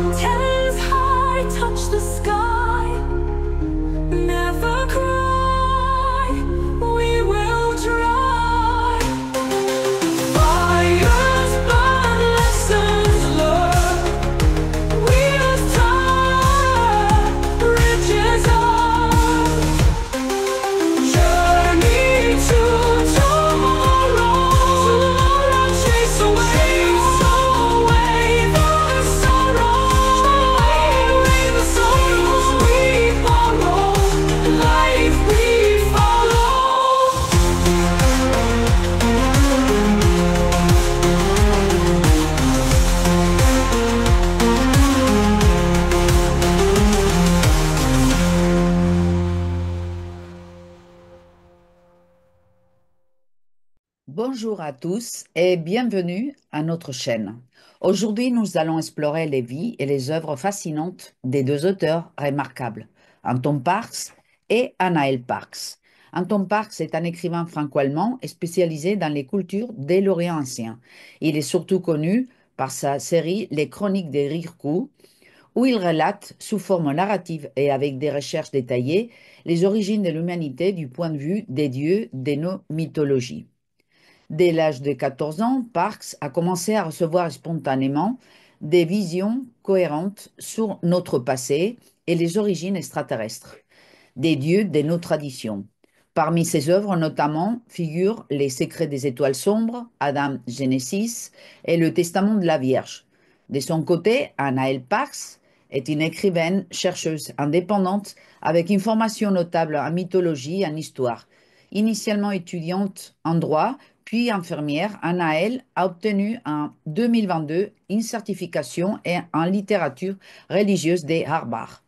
Mountains high touch the sky. Never cry, we will try. Fires burn, lessons learned. Wheels turn, bridges up. Journey to tomorrow. Chase away the sorrow. Away the sorrows we borrow. Life we follow. Bonjour à tous et bienvenue à notre chaîne. Aujourd'hui, nous allons explorer les vies et les œuvres fascinantes des deux auteurs remarquables, Anton Parks et Anaël Parks. Anton Parks est un écrivain franco-allemand spécialisé dans les cultures de l'Orient ancien. Il est surtout connu par sa série Les Chroniques des Rirkou, où il relate sous forme narrative et avec des recherches détaillées les origines de l'humanité du point de vue des dieux de nos mythologies. Dès l'âge de 14 ans, Parks a commencé à recevoir spontanément des visions cohérentes sur notre passé et les origines extraterrestres, des dieux de nos traditions. Parmi ses œuvres, notamment, figurent Les Secrets des étoiles sombres, Adam Genesis et Le Testament de la Vierge. De son côté, Anaël Parks est une écrivaine chercheuse indépendante avec une formation notable en mythologie et en histoire. Initialement étudiante en droit, puis infirmière, Anaël a obtenu en 2022 une certification en littérature religieuse des Harvard.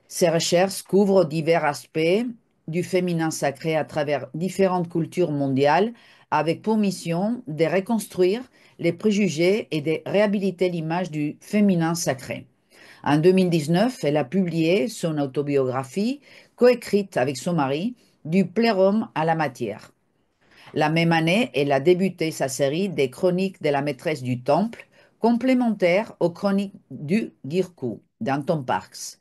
Ses recherches couvrent divers aspects du féminin sacré à travers différentes cultures mondiales, avec pour mission de reconstruire les préjugés et de réhabiliter l'image du féminin sacré. En 2019, elle a publié son autobiographie, coécrite avec son mari, Du plérum à la matière. La même année, elle a débuté sa série des Chroniques de la maîtresse du Temple, complémentaire aux Chroniques du Girku d'Anton Parks.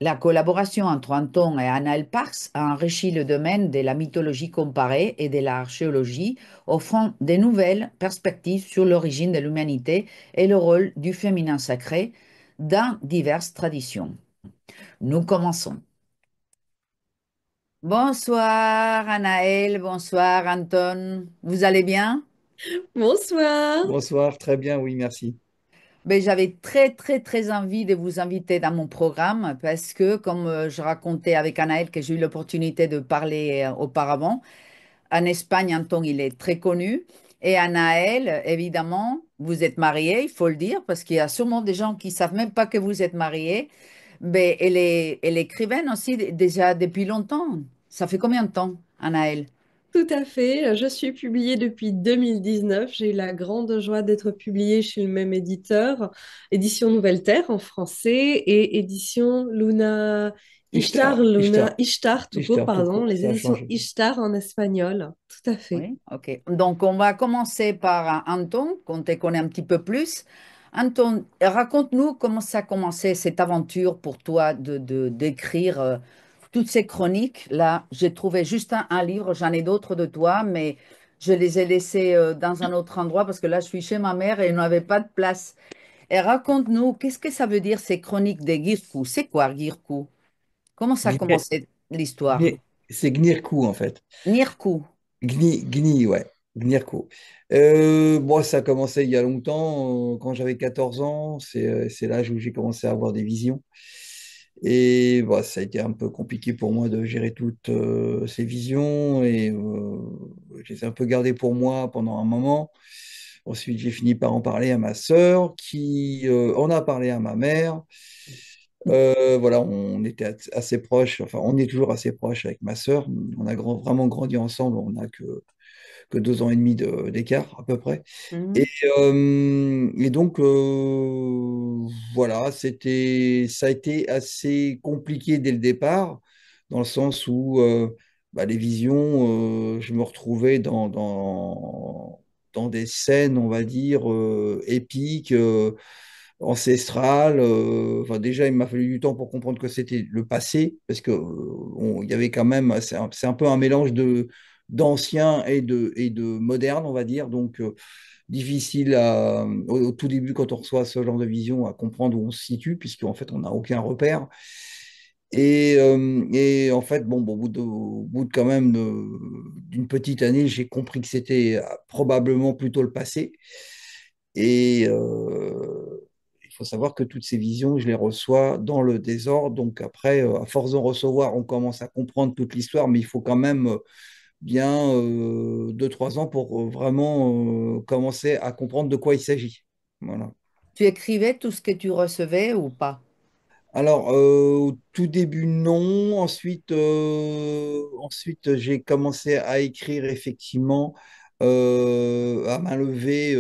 La collaboration entre Anton et Anaël Parks a enrichi le domaine de la mythologie comparée et de l'archéologie, offrant de nouvelles perspectives sur l'origine de l'humanité et le rôle du féminin sacré dans diverses traditions. Nous commençons. Bonsoir Anaël, bonsoir Anton. Vous allez bien? Bonsoir. Bonsoir, très bien, oui, merci. Ben, j'avais très envie de vous inviter dans mon programme parce que, comme je racontais avec Anaël que j'ai eu l'opportunité de parler auparavant, en Espagne, Anton, il est très connu. Et Anaël, évidemment, vous êtes mariée, il faut le dire, parce qu'il y a sûrement des gens qui ne savent même pas que vous êtes mariée. Mais elle est écrivaine aussi déjà depuis longtemps. Ça fait combien de temps, Anaël? Tout à fait. Je suis publiée depuis 2019. J'ai eu la grande joie d'être publiée chez le même éditeur, édition Nouvelle Terre en français et édition Ishtar, Ishtar tout court, Ishtar tout pardon, court, les ça a éditions changé. Ishtar en espagnol. Tout à fait. Oui, ok. Donc, on va commencer par Anton, qu'on te connaît un petit peu plus. Anton, raconte-nous comment ça a commencé cette aventure pour toi d'écrire toutes ces chroniques. Là, j'ai trouvé juste un livre, j'en ai d'autres de toi, mais je les ai laissés dans un autre endroit parce que là, je suis chez ma mère et il n'y avait pas de place. Et raconte-nous, qu'est-ce que ça veut dire ces chroniques des Guircou? C'est quoi Guircou? Comment ça a Gnir- commencé l'histoire? C'est Gnirkou en fait. Nirkou, Gni, ouais, Gnirkou. Bon, ça a commencé il y a longtemps, quand j'avais 14 ans, c'est l'âge où j'ai commencé à avoir des visions. Et bon, ça a été un peu compliqué pour moi de gérer toutes ces visions et je les ai un peu gardées pour moi pendant un moment. Ensuite, j'ai fini par en parler à ma sœur qui en a parlé à ma mère. Voilà, on était assez proches, enfin, on est toujours assez proches avec ma sœur. On a vraiment grandi ensemble, on n'a que 2 ans et demi d'écart à peu près. Et, mhm, et donc, voilà, ça a été assez compliqué dès le départ, dans le sens où bah, les visions, je me retrouvais dans des scènes, on va dire, épiques. ancestrales. Enfin, déjà, il m'a fallu du temps pour comprendre que c'était le passé, parce que il y avait quand même, c'est un peu un mélange de d'ancien et de moderne, on va dire. Donc, difficile au tout début, quand on reçoit ce genre de vision, à comprendre où on se situe, puisqu'en fait, on n'a aucun repère. Et en fait, au bout de quand même d'une petite année, j'ai compris que c'était probablement plutôt le passé. Et il faut savoir que toutes ces visions, je les reçois dans le désordre. Donc après, à force d'en recevoir, on commence à comprendre toute l'histoire, mais il faut quand même bien 2, 3 ans pour vraiment commencer à comprendre de quoi il s'agit. Voilà. Tu écrivais tout ce que tu recevais ou pas? Alors, au tout début, non. Ensuite, j'ai commencé à écrire effectivement à main levée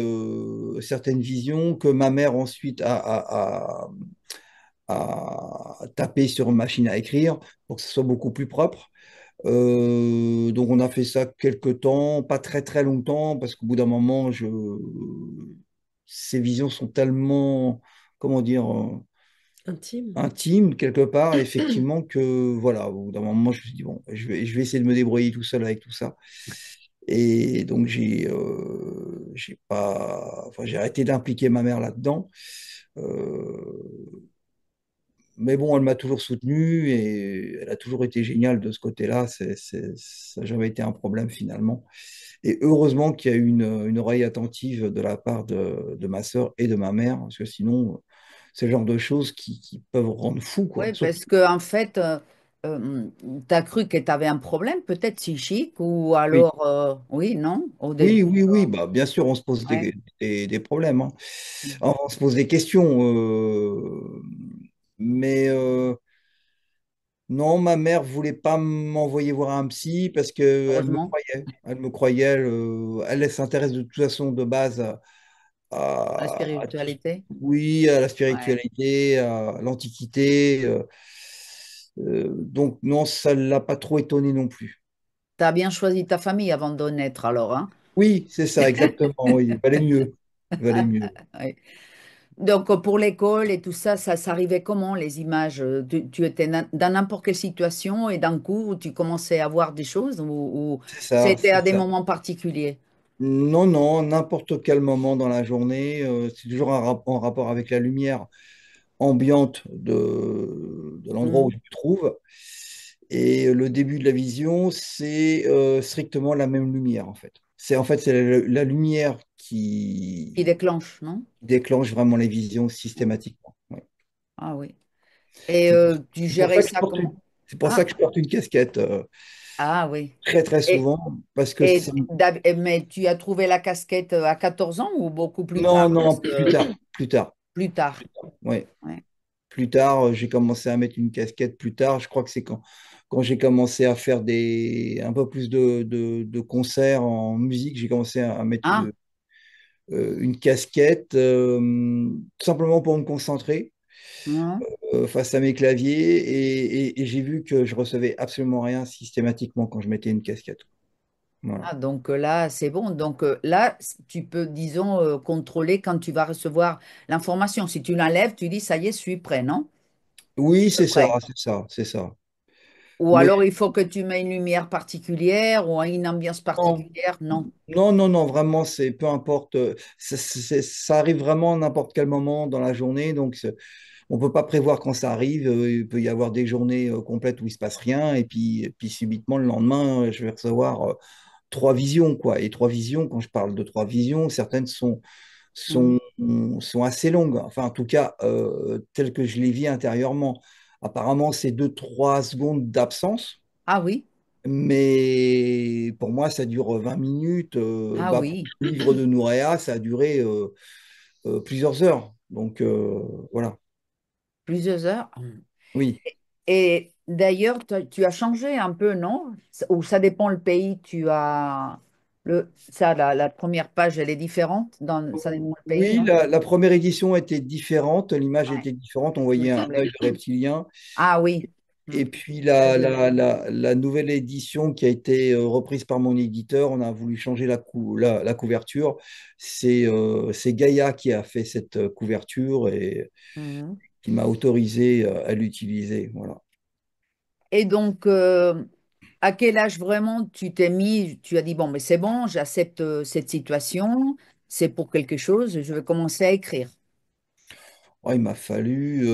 certaines visions que ma mère ensuite a tapé sur une machine à écrire pour que ce soit beaucoup plus propre. Donc, on a fait ça quelques temps, pas très très longtemps, parce qu'au bout d'un moment, ces visions sont tellement, comment dire, Intime. intime quelque part, effectivement, que voilà, au bout d'un moment, je me suis dit, bon, je vais essayer de me débrouiller tout seul avec tout ça. Et donc, j'ai pas, enfin, j'ai arrêté d'impliquer ma mère là-dedans. Mais bon, elle m'a toujours soutenu et elle a toujours été géniale de ce côté-là. Ça n'a jamais été un problème finalement. Et heureusement qu'il y a eu une oreille attentive de la part de ma sœur et de ma mère, parce que sinon, c'est le genre de choses qui peuvent rendre fou, quoi. Oui, Surtout, parce que en fait, tu as cru que tu avais un problème, peut-être psychique, ou oui, alors, oui, non, au oui, début. oui, oui, bah, bien sûr, on se pose Ouais. des problèmes, hein. On se pose des questions. Mais non, ma mère voulait pas m'envoyer voir un psy parce qu'elle me Heureusement, croyait. Elle me croyait. Elle s'intéresse de toute façon de base la à tout, spiritualité. oui, à la Ouais. spiritualité, à l'antiquité. Donc non, ça ne l'a pas trop étonné non plus. Tu as bien choisi ta famille avant de naître, alors, hein? Oui, c'est ça, exactement. Oui, il valait mieux. Il valait mieux. Ouais. Donc, pour l'école et tout ça, ça s'arrivait comment, les images? Tu étais dans n'importe quelle situation et d'un coup, tu commençais à voir des choses ou C'est ça, c'était à c'est des ça. moments particuliers? Non, non, n'importe quel moment dans la journée, c'est toujours en rapport avec la lumière ambiante de l'endroit où Mhm. je me trouve. Et le début de la vision, c'est strictement la même lumière, en fait. C'est la lumière Qui qui déclenche, non? déclenche vraiment les visions systématiquement. Ouais. Ah oui. Et C'est pour, tu c'est pour gérais ça que je ça porte comment? c'est pour ça Ah, que je porte une casquette ah oui. très très Et, souvent, parce que c'est... mais tu as trouvé la casquette à 14 ans ou beaucoup plus tard? Non, Parce non, plus que tard, plus tard. plus tard. Ouais. Ouais. Plus tard, j'ai commencé à mettre une casquette plus tard. Je crois que c'est quand j'ai commencé à faire un peu plus de concerts en musique, j'ai commencé à mettre Ah, une casquette tout simplement pour me concentrer non. face à mes claviers et j'ai vu que je recevais absolument rien systématiquement quand je mettais une casquette. Voilà. Ah, donc là, c'est bon. Donc là, tu peux, disons, contrôler quand tu vas recevoir l'information. Si tu l'enlèves, tu dis, ça y est, je suis prêt, non? Oui, À peu c'est ça, près. c'est ça, c'est ça. Ou Mais alors, il faut que tu mets une lumière particulière ou une ambiance non, particulière. Non. non, non, non, vraiment, c'est peu importe. Ça arrive vraiment à n'importe quel moment dans la journée, donc on peut pas prévoir quand ça arrive. Il peut y avoir des journées complètes où il se passe rien, et puis subitement le lendemain, je vais recevoir 3 visions, quoi. Et 3 visions, quand je parle de 3 visions, certaines Mhm. sont, sont assez longues. Enfin, en tout cas, telles que je les vis intérieurement. Apparemment, c'est 2, 3 secondes d'absence. Ah oui. Mais pour moi, ça dure 20 minutes. Ah Bah, pour oui. le livre de Nouréa, ça a duré plusieurs heures. Donc, voilà. Plusieurs heures. Oui. Et d'ailleurs, tu as changé un peu, non? Ou ça dépend le pays. Tu as la première page, elle est différente dans ça dépend le pays, Oui, non? la première édition était différente. L'image Ouais, était différente. On il me voyait un semblait. œil de reptilien. Ah oui. Et puis Très bien. la nouvelle édition qui a été reprise par mon éditeur, on a voulu changer la couverture. C'est Gaïa qui a fait cette couverture et Mhm. qui m'a autorisé à l'utiliser. Voilà. Et donc, à quel âge vraiment tu t'es mis, tu as dit, bon, mais c'est bon, j'accepte cette situation, c'est pour quelque chose, je vais commencer à écrire. Oh, il m'a fallu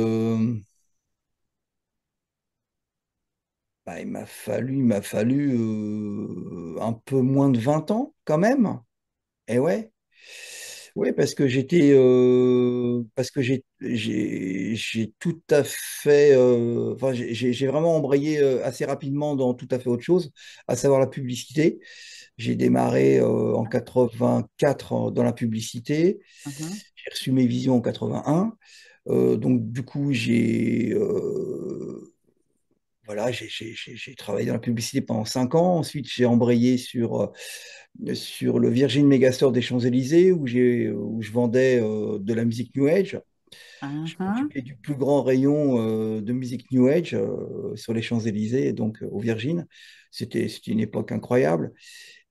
un peu moins de 20 ans quand même. Et ouais. Oui, parce que j'ai tout à fait, enfin, j'ai vraiment embrayé assez rapidement dans tout à fait autre chose, à savoir la publicité. J'ai démarré en 84 dans la publicité. Mhm. J'ai reçu mes visions en 81. Donc, du coup, voilà, j'ai travaillé dans la publicité pendant 5 ans. Ensuite, j'ai embrayé sur le Virgin Megastore des Champs-Élysées où je vendais de la musique New Age. Je Mhm. m'occupais du plus grand rayon de musique New Age sur les Champs-Élysées, donc au Virgin. C'était une époque incroyable.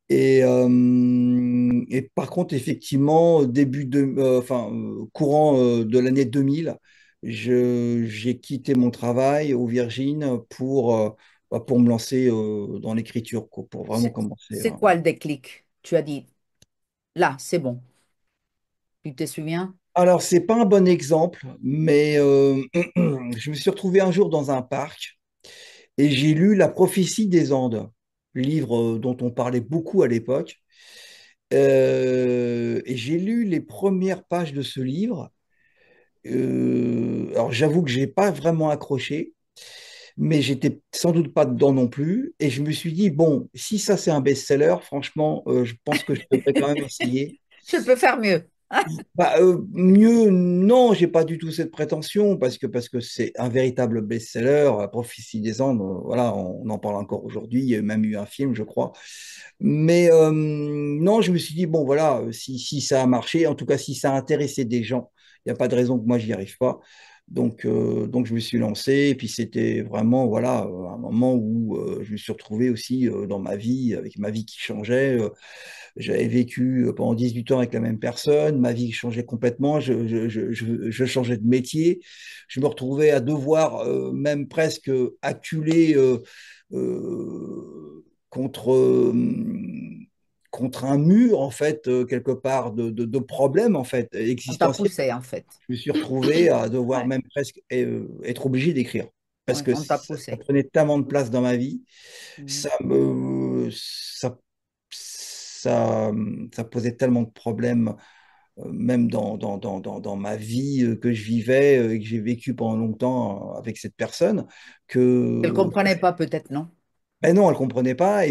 Et par contre, effectivement, courant de l'année 2000, j'ai quitté mon travail au Virgin pour me lancer dans l'écriture, quoi, pour vraiment commencer. C'est quoi le déclic? Tu as dit, là, c'est bon. Tu te souviens? Alors, c'est pas un bon exemple, mais je me suis retrouvé un jour dans un parc et j'ai lu La prophétie des Andes, livre dont on parlait beaucoup à l'époque. Et j'ai lu les premières pages de ce livre. Alors, j'avoue que j'ai pas vraiment accroché, mais j'étais sans doute pas dedans non plus. Et je me suis dit, bon, si ça c'est un best-seller, franchement, je pense que je devrais quand même essayer. Je peux faire mieux. Bah, mieux, non, j'ai pas du tout cette prétention parce que c'est un véritable best-seller. Prophétie des Andes, voilà, on en parle encore aujourd'hui. Il y a même eu un film, je crois. Mais non, je me suis dit, bon, voilà, si ça a marché, en tout cas, si ça a intéressé des gens, il n'y a pas de raison que moi, j'y arrive pas. Donc, je me suis lancé. Et puis, c'était vraiment, voilà, un moment où je me suis retrouvé aussi dans ma vie, avec ma vie qui changeait. J'avais vécu pendant 18 ans avec la même personne, ma vie changeait complètement, je changeais de métier, je me retrouvais à devoir même presque acculer contre, contre un mur, en fait, quelque part, de problèmes, en fait, On t'a existentiels. poussé, en fait. Je me suis retrouvé à devoir Ouais, même presque être obligé d'écrire, parce ouais, que on t'a ça poussé. prenait tellement de place dans ma vie, Mhm. ça me, ça, ça posait tellement de problèmes, même dans ma vie que je vivais et que j'ai vécu pendant longtemps avec cette personne, Elle ne que comprenait pas, peut-être, non? ben non, elle ne comprenait pas.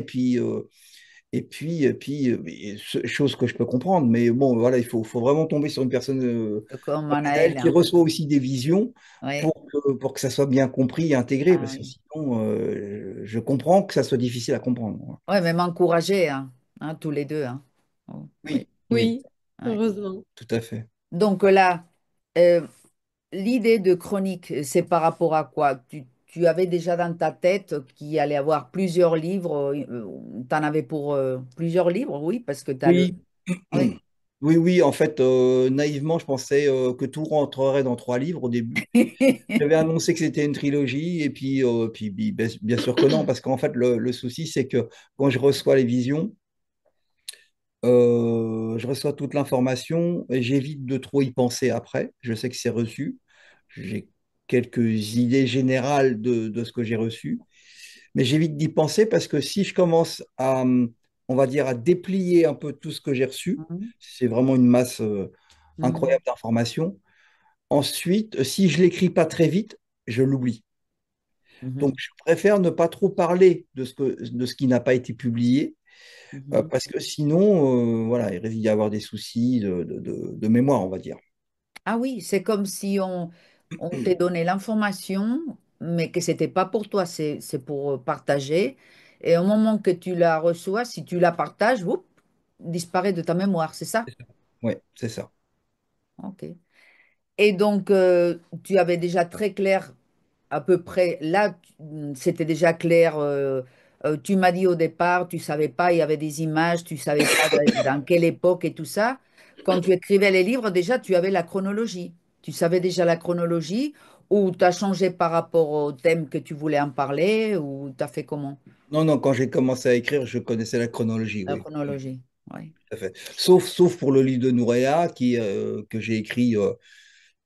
Chose que je peux comprendre, mais bon, voilà, faut vraiment tomber sur une personne Comme comme elle Anaël, qui hein. reçoit aussi des visions Ouais. pour que ça soit bien compris et intégré, Ah parce que oui. sinon, je comprends que ça soit difficile à comprendre. Ouais, mais m'encourager, hein, tous les deux, hein. Oh, oui. Oui, oui, Oui, Ouais. heureusement. tout à fait. Donc là, euh, l'idée de chronique, c'est par rapport à quoi? Tu avais déjà dans ta tête qu'il y allait avoir plusieurs livres. Tu en avais pour plusieurs livres, oui, parce que tu as le... Oui, Oui. oui, oui, en fait, naïvement, je pensais que tout rentrerait dans 3 livres au début. J'avais annoncé que c'était une trilogie, et puis bien sûr que non, parce qu'en fait, le souci, c'est que quand je reçois les visions, je reçois toute l'information et j'évite de trop y penser après. Je sais que c'est reçu. J'ai quelques idées générales de ce que j'ai reçu, mais j'évite d'y penser parce que si je commence on va dire, à déplier un peu tout ce que j'ai reçu, Mhm. c'est vraiment une masse Mhm. incroyable d'informations. Ensuite, si je l'écris pas très vite, je l'oublie. Donc, Mhm. je préfère ne pas trop parler de ce qui n'a pas été publié, Mhm. parce que sinon, voilà, il risque d'y avoir des soucis de mémoire, on va dire. Ah oui, c'est comme si on t'ait donné l'information, mais que c'était pas pour toi, c'est pour partager. Et au moment que tu la reçois, si tu la partages, whoop, disparaît de ta mémoire, c'est ça? Oui, c'est ça. Ok. Et donc, tu avais déjà très clair à peu près, là, c'était déjà clair. Tu m'as dit au départ, tu savais pas, il y avait des images, tu savais pas dans quelle époque et tout ça. Quand tu écrivais les livres, déjà, tu avais la chronologie. Tu savais déjà la chronologie ou tu as changé par rapport au thème que tu voulais en parler ou tu as fait comment? Non, non, quand j'ai commencé à écrire, je connaissais la chronologie, La oui. Oui, chronologie, oui. tout à fait. Sauf pour le livre de Nouréa, que j'ai écrit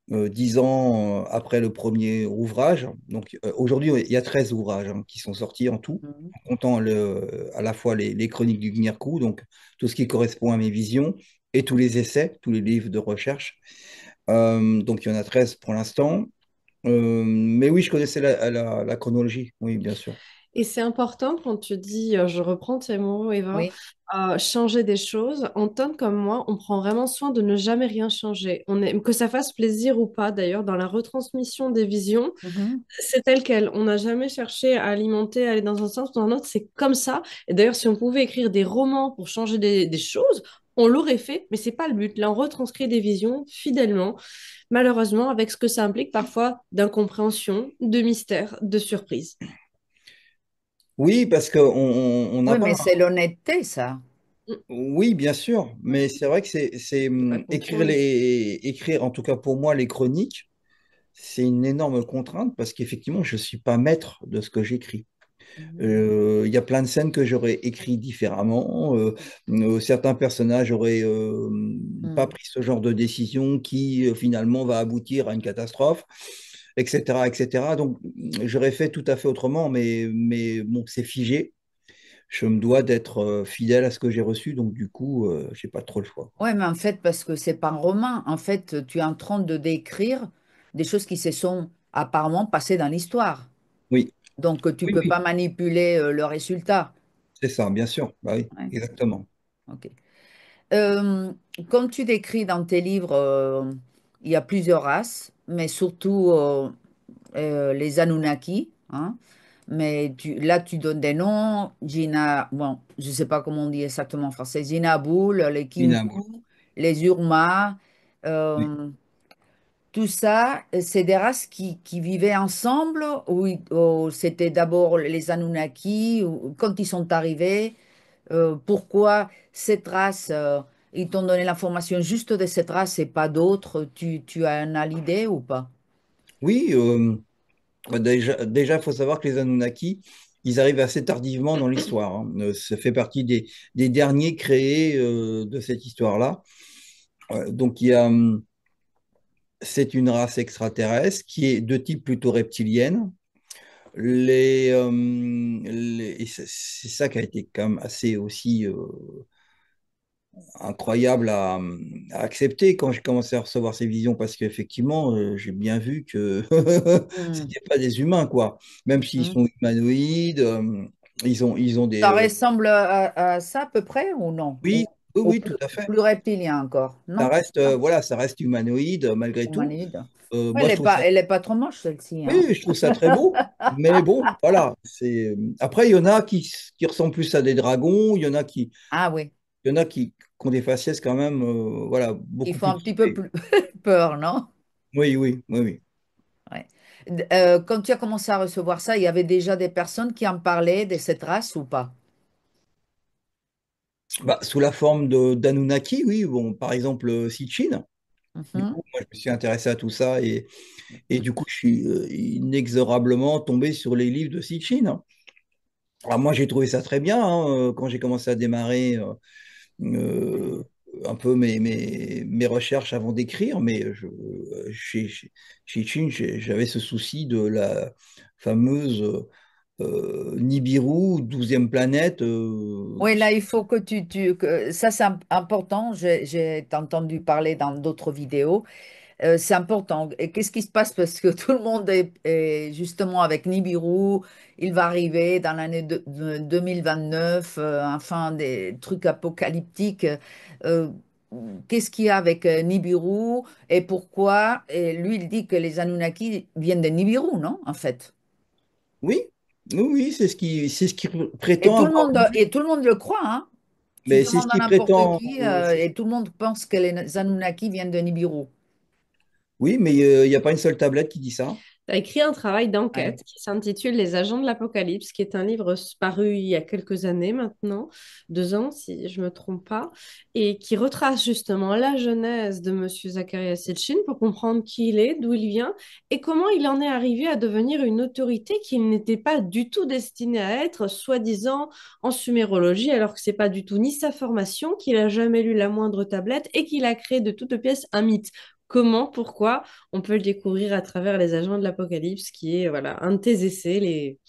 10 ans après le premier ouvrage. Donc aujourd'hui, il y a 13 ouvrages qui sont sortis en tout, Mhm. en comptant à la fois les chroniques du Gnirkou, donc tout ce qui correspond à mes visions, et tous les essais, tous les livres de recherche. Donc il y en a 13 pour l'instant. Mais oui, je connaissais la chronologie, oui, bien sûr. Et c'est important quand tu dis, je reprends tes mots, Eva, Oui. changer des choses. Anton, comme moi, on prend vraiment soin de ne jamais rien changer. On aime que ça fasse plaisir ou pas, d'ailleurs, dans la retransmission des visions, Mhm. c'est tel quel. On n'a jamais cherché à alimenter, à aller dans un sens ou dans un autre. C'est comme ça. Et d'ailleurs, si on pouvait écrire des romans pour changer des choses, on l'aurait fait, mais c'est pas le but. Là, on retranscrit des visions fidèlement, malheureusement, avec ce que ça implique parfois d'incompréhension, de mystère, de surprise. Oui, parce qu'on n'a Oui, mais pas. c'est l'honnêteté, ça. Mm, Oui, bien sûr, mm. mais c'est vrai que C'est pas contrôle. écrire, en tout cas pour moi, les chroniques, c'est une énorme contrainte parce qu'effectivement, je ne suis pas maître de ce que j'écris. Mhm. Il y a plein de scènes que j'aurais écrit différemment. Certains personnages n'auraient pas Mhm. pris ce genre de décision qui finalement va aboutir à une catastrophe, etc., etc. Donc, j'aurais fait tout à fait autrement, mais bon, c'est figé. Je me dois d'être fidèle à ce que j'ai reçu, donc du coup, j'ai pas trop le choix. Ouais, mais en fait, parce que c'est pas un roman, en fait, tu es en train de décrire des choses qui se sont apparemment passées dans l'histoire. Oui, Donc, tu oui, peux oui, pas manipuler le résultat. c'est ça, bien sûr. Bah oui, Ouais, exactement. ok. Euh, Comme tu décris dans tes livres, il y a plusieurs races, mais surtout les Anunnaki, hein. Mais là, tu donnes des noms, Gina, bon, je sais pas comment on dit exactement en français, Ginaboul, les Kingu, Inamoul. les Urma, Oui, euh, tout ça, c'est des races qui vivaient ensemble ou c'était d'abord les Anunnaki, ou, quand ils sont arrivés, pourquoi cette race, ils t'ont donné l'information juste de cette race et pas d'autres, tu as l'idée ou pas? oui bah déjà, il faut savoir que les Anunnaki, ils arrivent assez tardivement dans l'histoire, hein. Ça fait partie des derniers créés de cette histoire-là. Donc, c'est une race extraterrestre qui est de type plutôt reptilienne. Et c'est ça qui a été quand même assez aussi incroyable à accepter quand j'ai commencé à recevoir ces visions parce qu'effectivement, j'ai bien vu que Hmm. c'était pas des humains, quoi. Même s'ils Hmm. sont humanoïdes, ils ont Ça des. ressemble à ça à peu près ou non? Oui, oui, Ou oui, tout à fait. plus reptilien encore, Ça non? reste, voilà, ça reste humanoïde malgré tout. Humanide. Ouais, Moi, je trouve ça. elle est pas trop moche celle-ci, hein? Oui, je trouve ça très beau. Mais bon, voilà. Après, il y en a qui ressemblent plus à des dragons. Ah oui, Il y en a qui ont des faciès quand même, voilà, il beaucoup faut plus un petit peu typés. plus peur, non? Oui, oui, oui, oui. Ouais. Quand tu as commencé à recevoir ça, il y avait déjà des personnes qui en parlaient de cette race ou pas? Bah, sous la forme d'Anunnaki, oui. Bon, par exemple, Sitchin. Du Mhm. coup, moi, je me suis intéressé à tout ça et du coup, je suis inexorablement tombé sur les livres de Sitchin, hein. Alors moi, j'ai trouvé ça très bien quand j'ai commencé à démarrer euh, un peu mes recherches avant d'écrire, mais chez Sitchin, j'avais ce souci de la fameuse Nibiru, 12e planète. Oui, là, il faut que ça, c'est important. J'ai entendu parler dans d'autres vidéos. C'est important. Et qu'est-ce qui se passe? Parce que tout le monde est justement avec Nibiru. Il va arriver dans l'année 2029, enfin, des trucs apocalyptiques. Euh, Qu'est-ce qu'il y a avec Nibiru et pourquoi? Et lui, il dit que les Anunnaki viennent de Nibiru, non? En fait. Oui, oui, oui, c'est ce qui prétend avoir dit, Et tout le monde le croit, hein? Tu mais c'est ce demandes à qui n'importe prétend. qui et tout le monde pense que les Anunnaki viennent de Nibiru. Oui, mais il n'y a pas une seule tablette qui dit ça. Tu as écrit un travail Ouais. d'enquête qui s'intitule Les Agents de l'Apocalypse, qui est un livre paru il y a quelques années maintenant, 2 ans si je ne me trompe pas, et qui retrace justement la genèse de Monsieur Zacharias Sitchin pour comprendre qui il est, d'où il vient et comment il en est arrivé à devenir une autorité qu'il n'était pas du tout destiné à être, soi-disant en sumérologie, alors que c'est pas du tout ni sa formation, qu'il a jamais lu la moindre tablette et qu'il a créé de toutes pièces un mythe. Comment, pourquoi? On peut le découvrir à travers Les Agents de l'Apocalypse, qui est voilà, un de tes essais les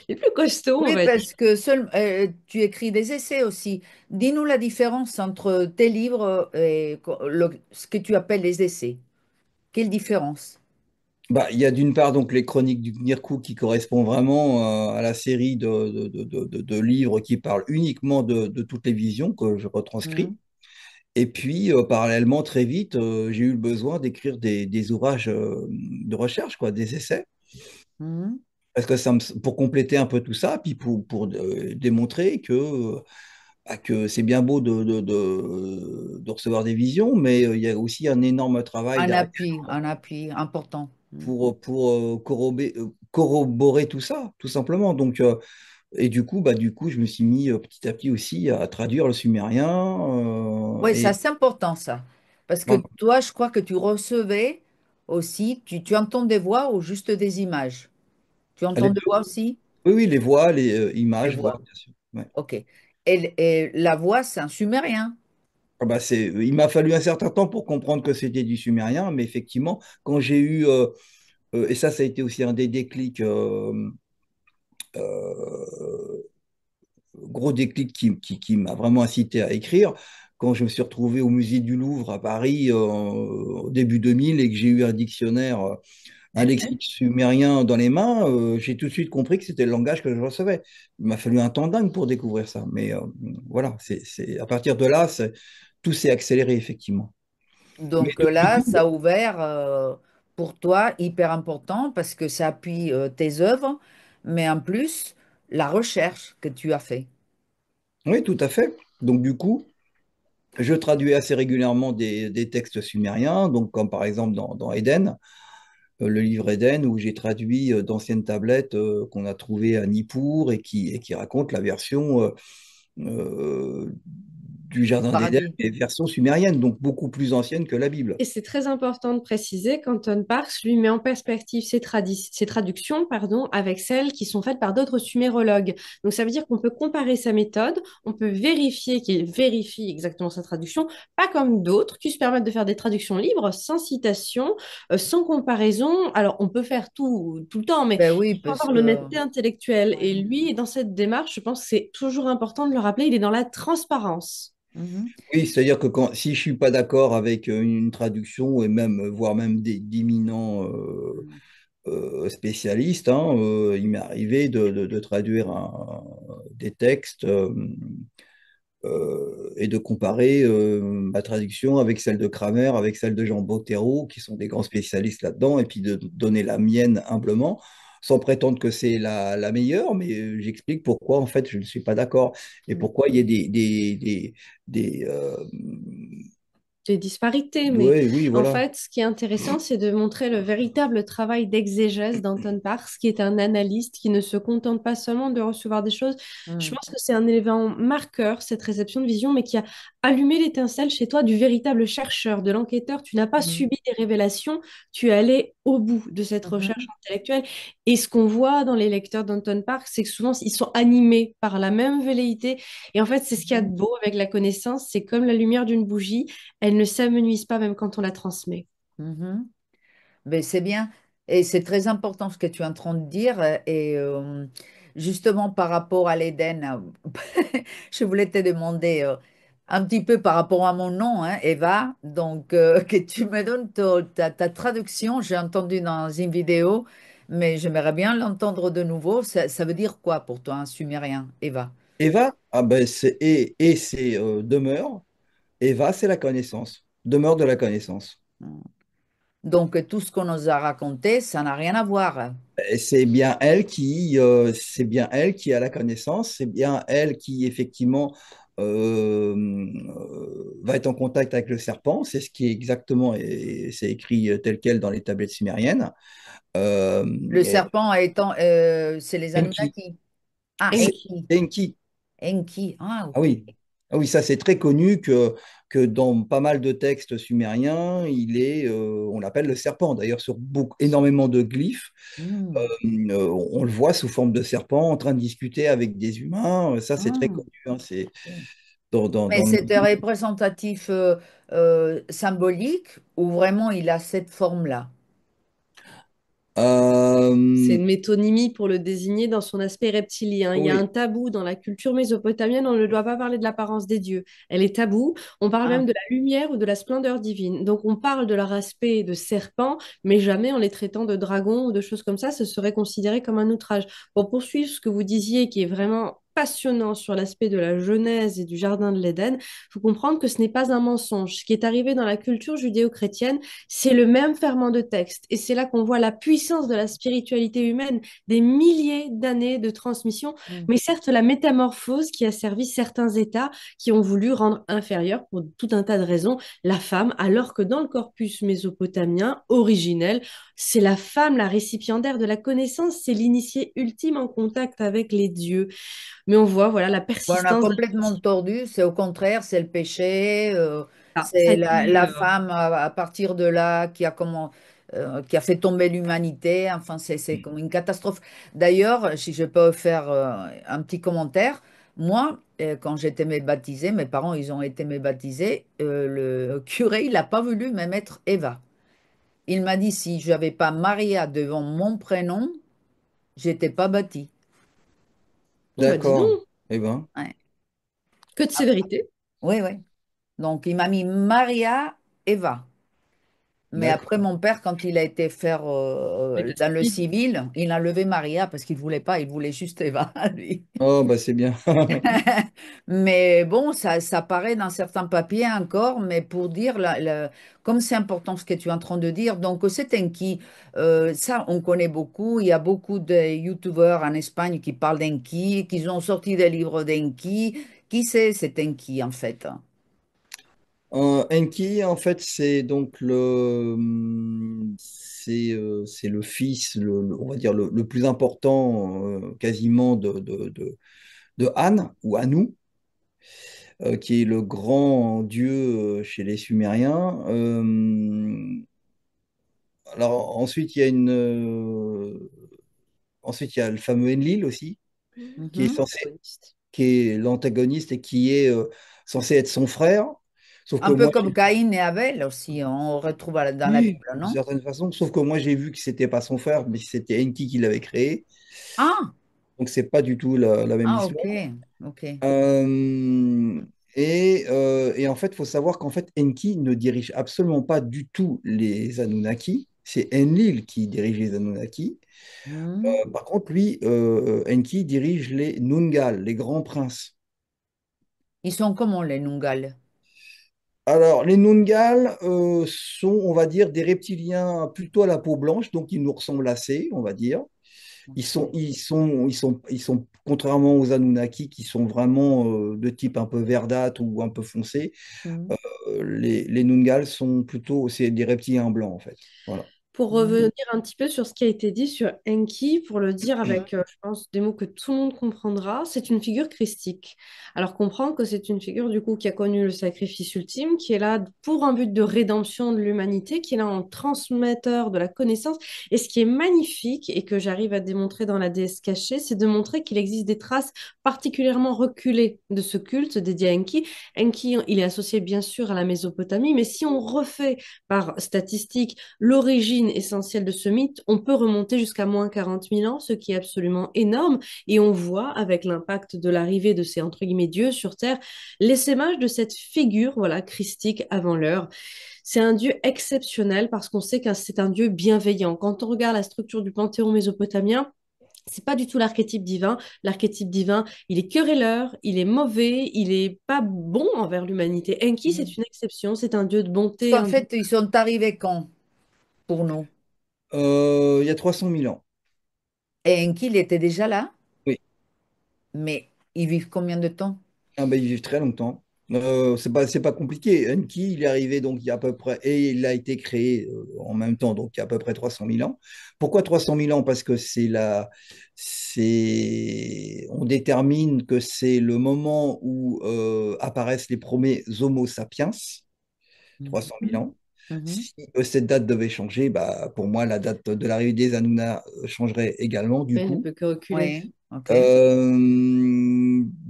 plus costauds, on Oui, va dire. parce que tu écris des essais aussi. Dis-nous la différence entre tes livres et ce que tu appelles les essais. Quelle différence? Bah, il y a d'une part donc les chroniques du Gnirkou qui correspondent vraiment à la série de livres qui parlent uniquement de toutes les visions que je retranscris. Mhm, Et puis, parallèlement, très vite, j'ai eu le besoin d'écrire des ouvrages de recherche, quoi, des essais, mhm. parce que pour compléter un peu tout ça, puis pour démontrer que c'est bien beau de recevoir des visions, mais il y a aussi un énorme travail derrière Un appui important. Mhm. pour corroborer tout ça, tout simplement. Donc, et du coup, je me suis mis petit à petit aussi à traduire le sumérien. Oui, ça c'est important ça. Parce que Ben, toi, je crois que tu recevais aussi, tu entends des voix ou juste des images? Tu les entends des deux. voix aussi? Oui, oui, les voix, les Les images, voix, voix. bien sûr. Ouais. Ok. Et la voix, c'est un sumérien. Ah bah, il m'a fallu un certain temps pour comprendre que c'était du sumérien, mais effectivement, quand j'ai eu, et ça a été aussi un des déclics, euh, gros déclic qui m'a vraiment incité à écrire, quand je me suis retrouvé au musée du Louvre à Paris au début 2000 et que j'ai eu un dictionnaire, un lexique sumérien dans les mains, j'ai tout de suite compris que c'était le langage que je recevais. Il m'a fallu un temps dingue pour découvrir ça, mais voilà, à partir de là, tout s'est accéléré effectivement. Mais Donc du là, coup, ça a ouvert pour toi hyper important parce que ça appuie tes œuvres, mais en plus, la recherche que tu as fait. oui, tout à fait. Donc du coup, je traduis assez régulièrement des textes sumériens, donc comme par exemple dans Éden, le livre Éden, où j'ai traduit d'anciennes tablettes qu'on a trouvées à Nippur et qui racontent la version du Du Jardin d'Éden, paradis. mais version sumérienne, donc beaucoup plus ancienne que la Bible. Et c'est très important de préciser qu'Anton Parks lui met en perspective ses traductions pardon, avec celles qui sont faites par d'autres sumérologues. Donc ça veut dire qu'on peut comparer sa méthode, on peut vérifier qu'il vérifie exactement sa traduction, pas comme d'autres qui se permettent de faire des traductions libres, sans citation, sans comparaison. Alors on peut faire tout le temps, mais Ben oui, il faut parce avoir que... l'honnêteté intellectuelle. Et lui, dans cette démarche, je pense que c'est toujours important de le rappeler, il est dans la transparence. Mhm. Oui, c'est-à-dire que si je suis pas d'accord avec une traduction, et même, voire même d'imminents spécialistes, hein, il m'est arrivé de traduire des textes et de comparer ma traduction avec celle de Kramer, avec celle de Jean Bottero, qui sont des grands spécialistes là-dedans, et puis de donner la mienne humblement, sans prétendre que c'est la meilleure, mais j'explique pourquoi en fait je ne suis pas d'accord et pourquoi il y a des Des disparités, mais ouais, oui, en voilà. fait, ce qui est intéressant, c'est de montrer le véritable travail d'exégèse d'Anton Parks, qui est un analyste qui ne se contente pas seulement de recevoir des choses. Je Mhm. pense que c'est un élément marqueur, cette réception de vision, mais qui a allumé l'étincelle chez toi du véritable chercheur, de l'enquêteur. Tu n'as pas Mhm. subi des révélations, tu es allé au bout de cette recherche Mhm. intellectuelle. Et ce qu'on voit dans les lecteurs d'Anton Parks, c'est que souvent, ils sont animés par la même velléité. Et en fait, c'est ce qu'il y a de Mhm. beau avec la connaissance, c'est comme la lumière d'une bougie, elle ne s'amenuise pas même quand on la transmet. Mhm. Ben, c'est bien. Et c'est très important ce que tu es en train de dire. Et justement, par rapport à l'Éden, je voulais te demander un petit peu par rapport à mon nom, hein, Eva. Donc, que tu me donnes ta traduction. J'ai entendu dans une vidéo, mais j'aimerais bien l'entendre de nouveau. Ça veut dire quoi pour toi, un sumérien, Eva? Eva, ah ben et c'est demeure. Eva, c'est la connaissance. Demeure de la connaissance. Donc, tout ce qu'on nous a raconté, ça n'a rien à voir. Et c'est bien elle qui a la connaissance, c'est bien elle qui effectivement va être en contact avec le serpent. C'est ce qui est exactement, et c'est écrit tel quel dans les tablettes sumériennes. Euh, Le et serpent étant, c'est les Enki, Anunnaki. Ah, c'est Enki. Enki. Enki. Enki. Ah, Ah ok. oui, ah oui, ça c'est très connu que dans pas mal de textes sumériens, on l'appelle le serpent. D'ailleurs, sur énormément de glyphes, Hmm. on le voit sous forme de serpent en train de discuter avec des humains. Ça c'est très Ah, connu, hein. C'est ok. Mais dans le c'était représentatif symbolique ou vraiment il a cette forme-là? C'est Euh, une métonymie pour le désigner dans son aspect reptilien. Il y a un oui, tabou dans la culture mésopotamienne, on ne doit pas parler de l'apparence des dieux. Elle est taboue. On parle Ah, même de la lumière ou de la splendeur divine. Donc on parle de leur aspect de serpent, mais jamais en les traitant de dragon ou de choses comme ça. Ce serait considéré comme un outrage. Pour poursuivre ce que vous disiez, qui est vraiment passionnant sur l'aspect de la Genèse et du Jardin de l'Éden, il faut comprendre que ce n'est pas un mensonge. Ce qui est arrivé dans la culture judéo-chrétienne, c'est le même ferment de texte. Et c'est là qu'on voit la puissance de la spiritualité humaine, des milliers d'années de transmission, hmm. mais certes la métamorphose qui a servi certains États qui ont voulu rendre inférieure, pour tout un tas de raisons, la femme, alors que dans le corpus mésopotamien originel, c'est la femme la récipiendaire de la connaissance, c'est l'initié ultime en contact avec les dieux. Mais on voit, voilà, la Bon, on a persistance de complètement tordu, c'est au contraire, c'est le péché, ça a c'est été, la femme à partir de là qui a fait tomber l'humanité, enfin c'est comme une catastrophe. D'ailleurs, si je peux faire un petit commentaire, moi, quand j'étais baptisée, mes parents ils ont été baptisés, le curé il n'a pas voulu me mettre Eva. Il m'a dit si je n'avais pas Maria devant mon prénom, j'étais pas baptisée. oh bah dis d'accord. donc, Eh ben, Ouais. que de sévérité. Oui, oui. Donc, il m'a mis Maria Eva. Mais après, d'accord. mon père, quand il a été faire L'état dans le civil. civil, il a levé Maria parce qu'il voulait pas, il voulait juste Eva, lui. Oh, bah c'est bien. Mais bon, ça paraît dans certains papiers encore, mais pour dire, comme c'est important ce que tu es en train de dire, donc c'est Enki, ça on connaît beaucoup, il y a beaucoup de youtubeurs en Espagne qui parlent d'Enki, qui ont sorti des livres d'Enki. Qui c'est cet Enki en fait? Enki, en fait, c'est donc c'est le fils, on va dire le plus important quasiment de An ou Anu, qui est le grand dieu chez les Sumériens. Alors ensuite, ensuite il y a le fameux Enlil aussi, qui est Mhm. censé, qui est l'antagoniste et qui est censé être son frère. Sauf que Un peu moi, comme Caïn et Abel aussi, on retrouve dans la oui, Bible, d'une non? certaine façon. Sauf que moi, j'ai vu que c'était pas son frère, mais c'était Enki qui l'avait créé. Ah, Donc, c'est pas du tout la même ah, ok, histoire. ok. Euh, et en fait, il faut savoir qu'en fait, Enki ne dirige absolument pas du tout les Anunnaki. C'est Enlil qui dirige les Anunnaki. Hmm. Par contre, lui, Enki dirige les Nungal, les grands princes. Ils sont comment les Nungal? Alors, les Nungal sont, on va dire, des reptiliens plutôt à la peau blanche, donc ils nous ressemblent assez, on va dire. Ok. Ils sont, contrairement aux Anunnaki, qui sont vraiment de type un peu verdâtre ou un peu foncé, Hmm. les Nungal sont plutôt, c'est des reptiliens blancs, en fait. Voilà. Pour Hmm. revenir un petit peu sur ce qui a été dit sur Enki, pour le dire avec, je pense, des mots que tout le monde comprendra, c'est une figure christique. Alors comprendre que c'est une figure du coup qui a connu le sacrifice ultime, qui est là pour un but de rédemption de l'humanité, qui est là en transmetteur de la connaissance. Et ce qui est magnifique et que j'arrive à démontrer dans la déesse cachée, c'est de montrer qu'il existe des traces particulièrement reculées de ce culte dédié à Enki. Enki, il est associé bien sûr à la Mésopotamie, mais si on refait par statistique l'origine essentielle de ce mythe, on peut remonter jusqu'à moins 40 000 ans, ce qui est absolument énorme. Et on voit, avec l'impact de l'arrivée de ces, entre guillemets, dieux sur Terre, l'essaimage de cette figure, voilà, christique avant l'heure. C'est un dieu exceptionnel parce qu'on sait que c'est un dieu bienveillant. Quand on regarde la structure du panthéon mésopotamien, c'est pas du tout l'archétype divin. L'archétype divin, il est querelleur, il est mauvais, il est pas bon envers l'humanité. Enki, Hmm. c'est une exception, c'est un dieu de Parce bonté, qu'en un dieu. fait, ils sont arrivés quand pour nous? Il y a 300 000 ans. Et Enki, il était déjà là, Oui. mais ils vivent combien de temps? Ah, bah, ils vivent très longtemps. C'est pas compliqué. Enki, il est arrivé donc il y a à peu près, et il a été créé en même temps, donc il y a à peu près 300 000 ans. Pourquoi 300 000 ans? Parce que on détermine que c'est le moment où apparaissent les premiers Homo sapiens, 300 000 ans. Mhm. Si cette date devait changer, bah, pour moi, la date de l'arrivée des Anunnaki changerait également, du Mais il ne coup. peut que reculer. Oui, ok.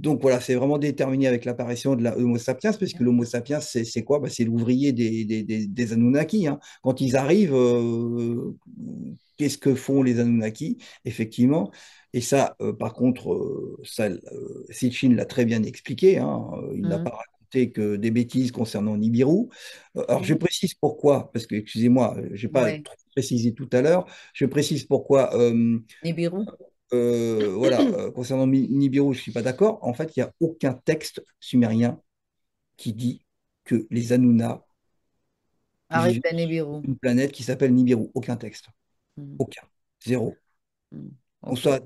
Donc voilà, c'est vraiment déterminé avec l'apparition de l'Homo sapiens, parce que l'Homo sapiens, c'est quoi? Bah, c'est l'ouvrier des Anunnaki, hein. Quand ils arrivent, qu'est-ce que font les Anunnaki? Effectivement. Et ça, par contre, Sitchin l'a très bien expliqué, hein. Il n'a Mhm. pas raconté que des bêtises concernant Nibiru. Alors, je Mhm. précise pourquoi, parce que, excusez-moi, je n'ai pas Oui, trop précisé tout à l'heure. Je précise pourquoi. Nibiru. Voilà, concernant Nibiru, je ne suis pas d'accord. En fait, il n'y a aucun texte sumérien qui dit que les Anunnaki Arrive vivaient à sur Nibiru. une planète qui s'appelle Nibiru. Aucun texte. Mhm. Aucun. Zéro. Mhm. On Ok. soit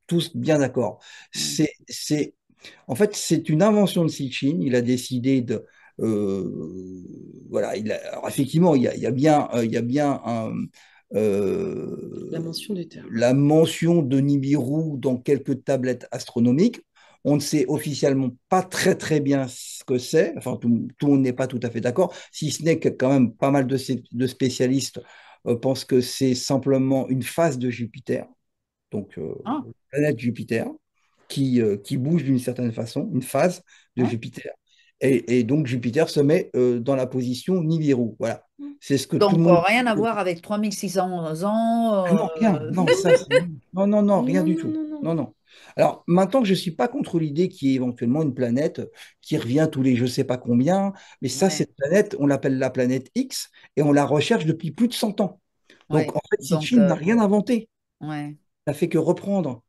tous bien d'accord. Mhm. En fait, c'est une invention de Sitchin. Il a décidé de. Voilà, alors effectivement, il y a bien La mention du terme. la mention de Nibiru dans quelques tablettes astronomiques. On ne sait officiellement pas très très bien ce que c'est. Enfin, tout le monde n'est pas tout à fait d'accord, si ce n'est que quand même pas mal de spécialistes pensent que c'est simplement une phase de Jupiter, donc Ah, planète Jupiter, qui bouge d'une certaine façon, une phase de hein. Jupiter. Et donc Jupiter se met dans la position Nibiru. Voilà. C'est ce que tout le Donc, monde... rien à voir avec 3600 ans. Ah non, rien. Non, ça, non, non, non, rien Non, du non, tout. non, non. Non, non. Alors, maintenant que je ne suis pas contre l'idée qu'il y ait éventuellement une planète qui revient tous les je ne sais pas combien, mais ça, Ouais, cette planète, on l'appelle la planète X et on la recherche depuis plus de 100 ans. ouais. Donc, en fait, Donc, Sitchin n'a rien inventé. ouais, Il n'a fait que reprendre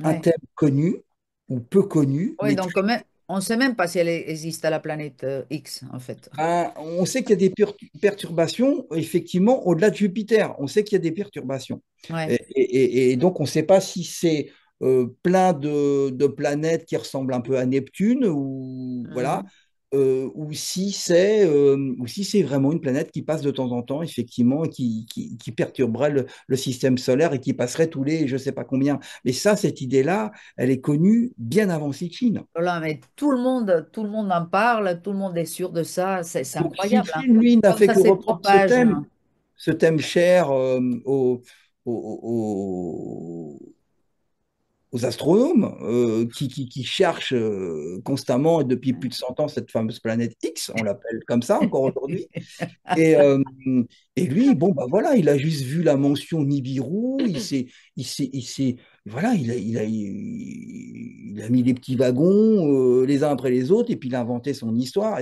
un ouais. thème connu ou peu connu, Ouais, mais donc, on ne sait même pas si elle existe à la planète X, en fait. ben, on sait qu'il y a des perturbations, effectivement, au-delà de Jupiter. On sait qu'il y a des perturbations. Ouais. Et donc, on ne sait pas si c'est plein de planètes qui ressemblent un peu à Neptune, ou, voilà, Mhm. ou si c'est vraiment une planète qui passe de temps en temps, effectivement, et qui perturberait le système solaire et qui passerait tous les je ne sais pas combien. Mais ça, cette idée-là, elle est connue bien avant Sitchin. Voilà, mais tout le monde en parle, tout le monde est sûr de ça. C'est Donc, incroyable, hein. Sitchin, lui, n'a Comme fait ça que se reprendre propage, hein. ce thème cher aux, aux astronomes qui cherchent constamment et depuis plus de 100 ans cette fameuse planète X, on l'appelle comme ça encore aujourd'hui. Et, euh, et lui, bon, bah voilà, il a juste vu la mention Nibiru, voilà, il a mis les petits wagons les uns après les autres, et puis il a inventé son histoire.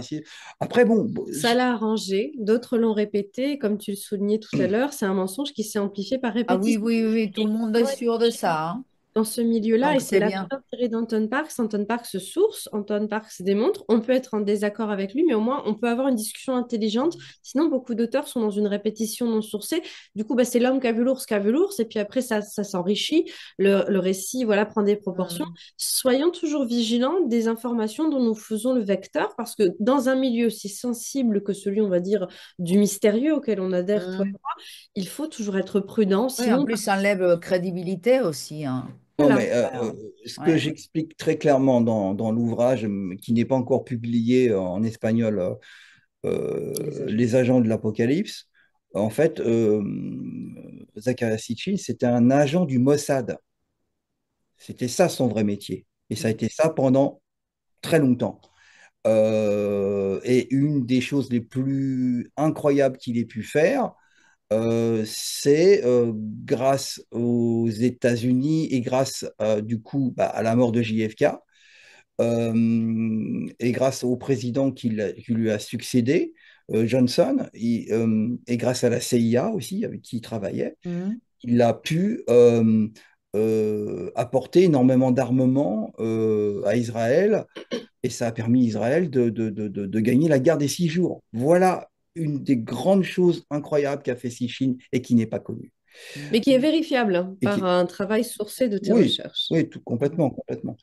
Après, bon, Ça l'a arrangé, d'autres l'ont répété, comme tu le soulignais tout à l'heure, c'est un mensonge qui s'est amplifié par Ah oui, répétition. oui, oui, oui, tout le monde est sûr de ça, hein. Dans ce milieu-là, et Donc, c'est c'est là bien. tout l'intérêt d'Anton Parks. Anton Parks se source, Anton Parks se démontre. On peut être en désaccord avec lui, mais au moins on peut avoir une discussion intelligente. Sinon, beaucoup d'auteurs sont dans une répétition non sourcée. Du coup, bah, c'est l'homme qui a vu l'ours, et puis après, ça s'enrichit. Le récit, voilà, prend des proportions. Mhm. Soyons toujours vigilants des informations dont nous faisons le vecteur, parce que dans un milieu aussi sensible que celui, on va dire, du mystérieux auquel on adhère, toi et Mhm. moi, il faut toujours être prudent. Oui, en Sinon, plus, ça enlève crédibilité aussi, hein. non, voilà. mais Alors, ce que ouais, j'explique très clairement dans l'ouvrage, qui n'est pas encore publié en espagnol, Les agents. Les agents de l'Apocalypse, en fait, Zacharias Sitchin, c'était un agent du Mossad. C'était ça son vrai métier. Et ça a été ça pendant très longtemps. Et une des choses les plus incroyables qu'il ait pu faire, c'est grâce aux États-Unis et grâce du coup bah, à la mort de JFK et grâce au président qui lui a succédé, Johnson, et grâce à la CIA aussi avec qui il travaillait, Mhm. il a pu apporter énormément d'armement à Israël et ça a permis à Israël de gagner la guerre des 6 jours. Voilà une des grandes choses incroyables qu'a fait Sitchin et qui n'est pas connue. Mais qui est vérifiable hein, Et par qui, un travail sourcé de tes oui, recherches. oui, tout, Mhm. complètement, complètement.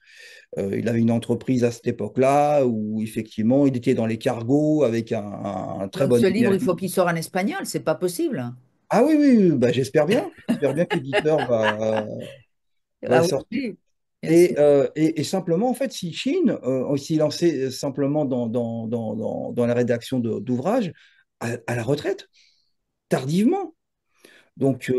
Il avait une entreprise à cette époque-là où effectivement il était dans les cargos avec un très Donc bon ce livre, il numérique. faut qu'il sorte en espagnol, c'est pas possible. Ah oui, oui, oui, bah, j'espère bien. J'espère bien que l'éditeur va le Ah oui, sortir. oui, bien sûr. Et simplement, en fait, si Chine s'est lancé simplement dans la rédaction d'ouvrages à la retraite, tardivement. Donc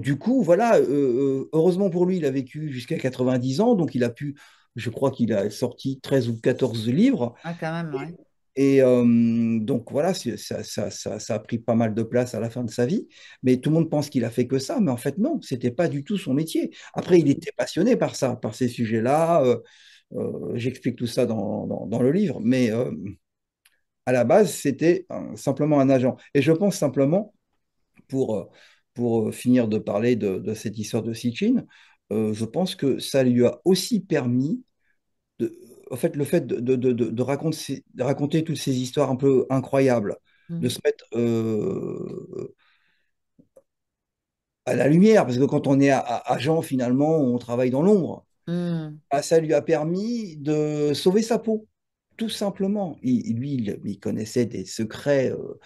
du coup, voilà, heureusement pour lui, il a vécu jusqu'à 90 ans, donc il a pu, je crois qu'il a sorti 13 ou 14 livres. Ah, quand même, ouais. Et donc voilà, ça a pris pas mal de place à la fin de sa vie. Mais tout le monde pense qu'il a fait que ça, mais en fait non, c'était pas du tout son métier. Après, il était passionné par ça, par ces sujets-là. J'explique tout ça dans le livre, mais à la base, c'était simplement un agent. Et je pense simplement pour, euh, pour finir de parler de cette histoire de Sitchin, je pense que ça lui a aussi permis, de, en fait, le fait de raconter toutes ces histoires un peu incroyables, de Mhm. se mettre à la lumière, parce que quand on est agent, finalement, on travaille dans l'ombre. Mhm. Ah, ça lui a permis de sauver sa peau, tout simplement. Il connaissait des secrets euh,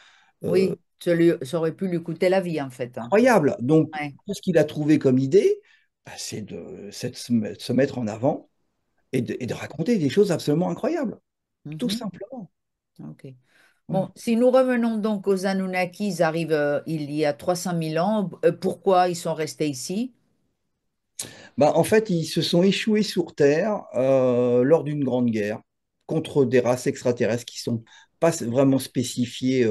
Oui, ça aurait pu lui coûter la vie, en fait, hein. incroyables. Donc, Ouais. tout ce qu'il a trouvé comme idée, bah, c'est de se mettre en avant et de raconter des choses absolument incroyables, tout Mhm. simplement. Ok. Bon, Voilà. si nous revenons donc aux Anunnakis, ils arrivent il y a 300 000 ans. Pourquoi ils sont restés ici? Bah, en fait, ils se sont échoués sur Terre lors d'une grande guerre contre des races extraterrestres qui sont pas vraiment spécifiées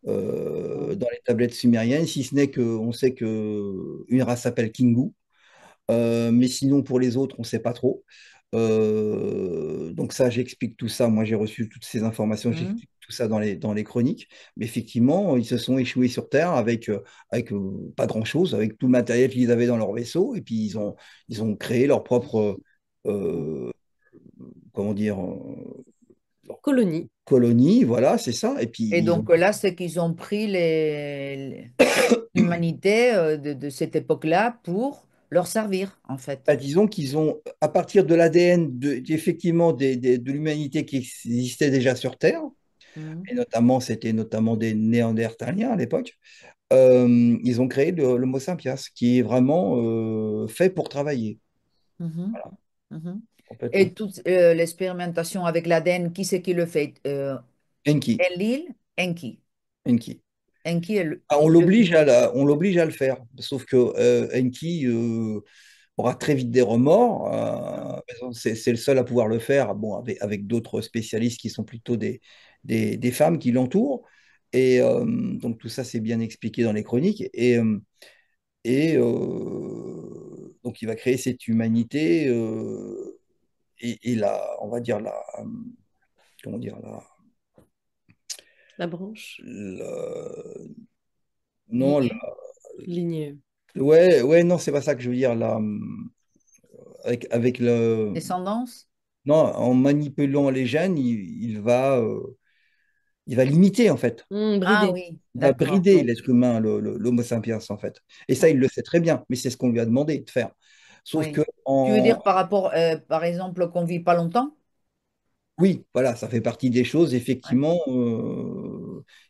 dans les tablettes sumériennes, si ce n'est qu'on sait que une race s'appelle Kingu. Mais sinon, pour les autres, on ne sait pas trop. Donc ça, j'explique tout ça. Moi, j'ai reçu toutes ces informations, Mhm. j'explique tout ça dans les chroniques. Mais effectivement, ils se sont échoués sur Terre avec pas grand-chose, avec tout le matériel qu'ils avaient dans leur vaisseau. Et puis, ils ont créé leur propre, euh, comment dire, leur Colonie. colonie. Voilà, c'est ça. Et puis, Et ils ont donc là, c'est qu'ils ont pris l'humanité de cette époque-là pour leur servir, en fait. bah, disons qu'ils ont, à partir de l'ADN effectivement de l'humanité qui existait déjà sur Terre, Mhm. et notamment, c'était notamment des Néandertaliens à l'époque, ils ont créé l'Homo sapiens, qui est vraiment fait pour travailler. Mhm. Voilà, Mhm. complètement. Et toute l'expérimentation avec l'ADN, qui c'est qui le fait? Enki, Enlil, Enki. Enki. Enki, Ah, il le fait. on l'oblige à le faire, sauf que Enki aura très vite des remords. C'est le seul à pouvoir le faire, bon, avec d'autres spécialistes qui sont plutôt des femmes qui l'entourent. Et donc tout ça, c'est bien expliqué dans les chroniques. Donc il va créer cette humanité et on va dire comment dire, La branche. non, Lignée, Lignée. ouais, ouais, non, c'est pas ça que je veux dire, avec descendance? non, en manipulant les gènes, il va limiter, en fait. Ah Bridée. oui, Il va d'accord. brider l'être humain, l'Homo sapiens, en fait. Et ça, Ok, il le sait très bien, mais c'est ce qu'on lui a demandé de faire. Sauf que, oui. Tu veux dire par rapport, par exemple, qu'on vit pas longtemps? oui, voilà, ça fait partie des choses, Ouais. effectivement,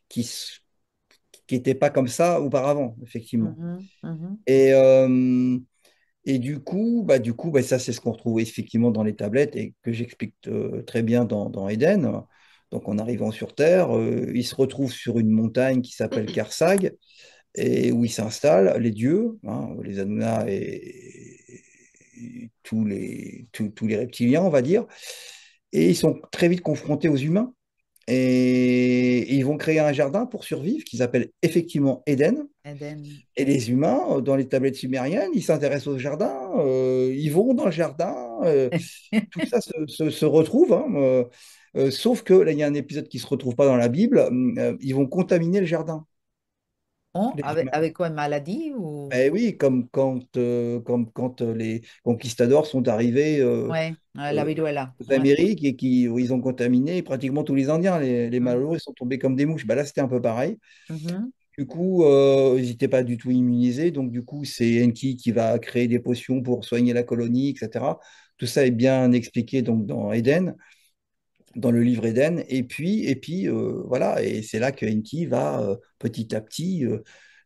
qui n'étaient pas comme ça auparavant, effectivement. Mhm, mhm, Et, euh, Et du coup, ça, c'est ce qu'on retrouve effectivement dans les tablettes et que j'explique très bien dans Eden. Donc, en arrivant sur Terre, ils se retrouvent sur une montagne qui s'appelle Karsag et où ils s'installent, les dieux, hein, les Anunnaki et tous les reptiliens, on va dire. Et ils sont très vite confrontés aux humains. Et ils vont créer un jardin pour survivre qu'ils appellent effectivement Eden. Eden. Et les humains, dans les tablettes sumériennes, ils s'intéressent au jardin, ils vont dans le jardin, tout ça se retrouve, hein, sauf que là, il y a un épisode qui ne se retrouve pas dans la Bible, ils vont contaminer le jardin, Oh, les avec, humains. avec quoi, une maladie ou... Eh oui, comme quand les conquistadors sont arrivés Ouais, la euh, viruela. aux Ouais. Amériques et où ils ont contaminé pratiquement tous les Indiens. Les Mhm, Malheureux sont tombés comme des mouches. Bah là, c'était un peu pareil. mhm. Du coup, ils n'étaient pas du tout immunisés. Donc, du coup, c'est Enki qui va créer des potions pour soigner la colonie, etc. Tout ça est bien expliqué donc, dans Eden, dans le livre Eden. Voilà. Et c'est là que Enki va petit à petit.